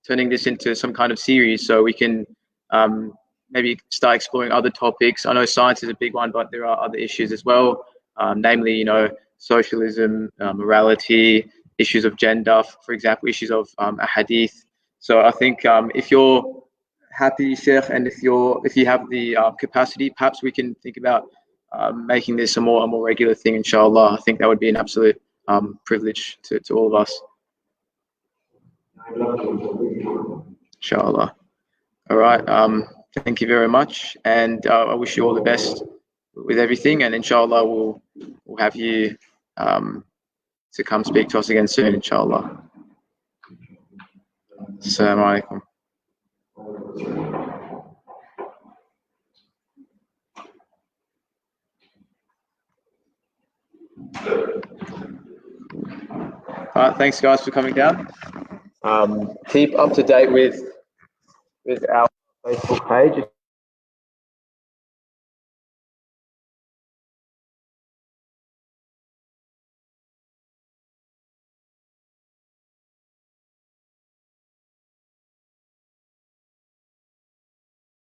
turning this into some kind of series, so we can maybe start exploring other topics. I know science is a big one, but there are other issues as well, namely, socialism, morality, issues of gender, for example, issues of hadith. So I think if you're happy, Sheikh, and if you have the capacity, perhaps we can think about making this a more regular thing, inshallah. I think that would be an absolute privilege to all of us. Inshallah. All right. Thank you very much, and I wish you all the best with everything. And inshallah, we'll have you to come speak to us again soon, inshallah. Assalamu alaikum. All right, thanks guys for coming down. Keep up to date with our Facebook page.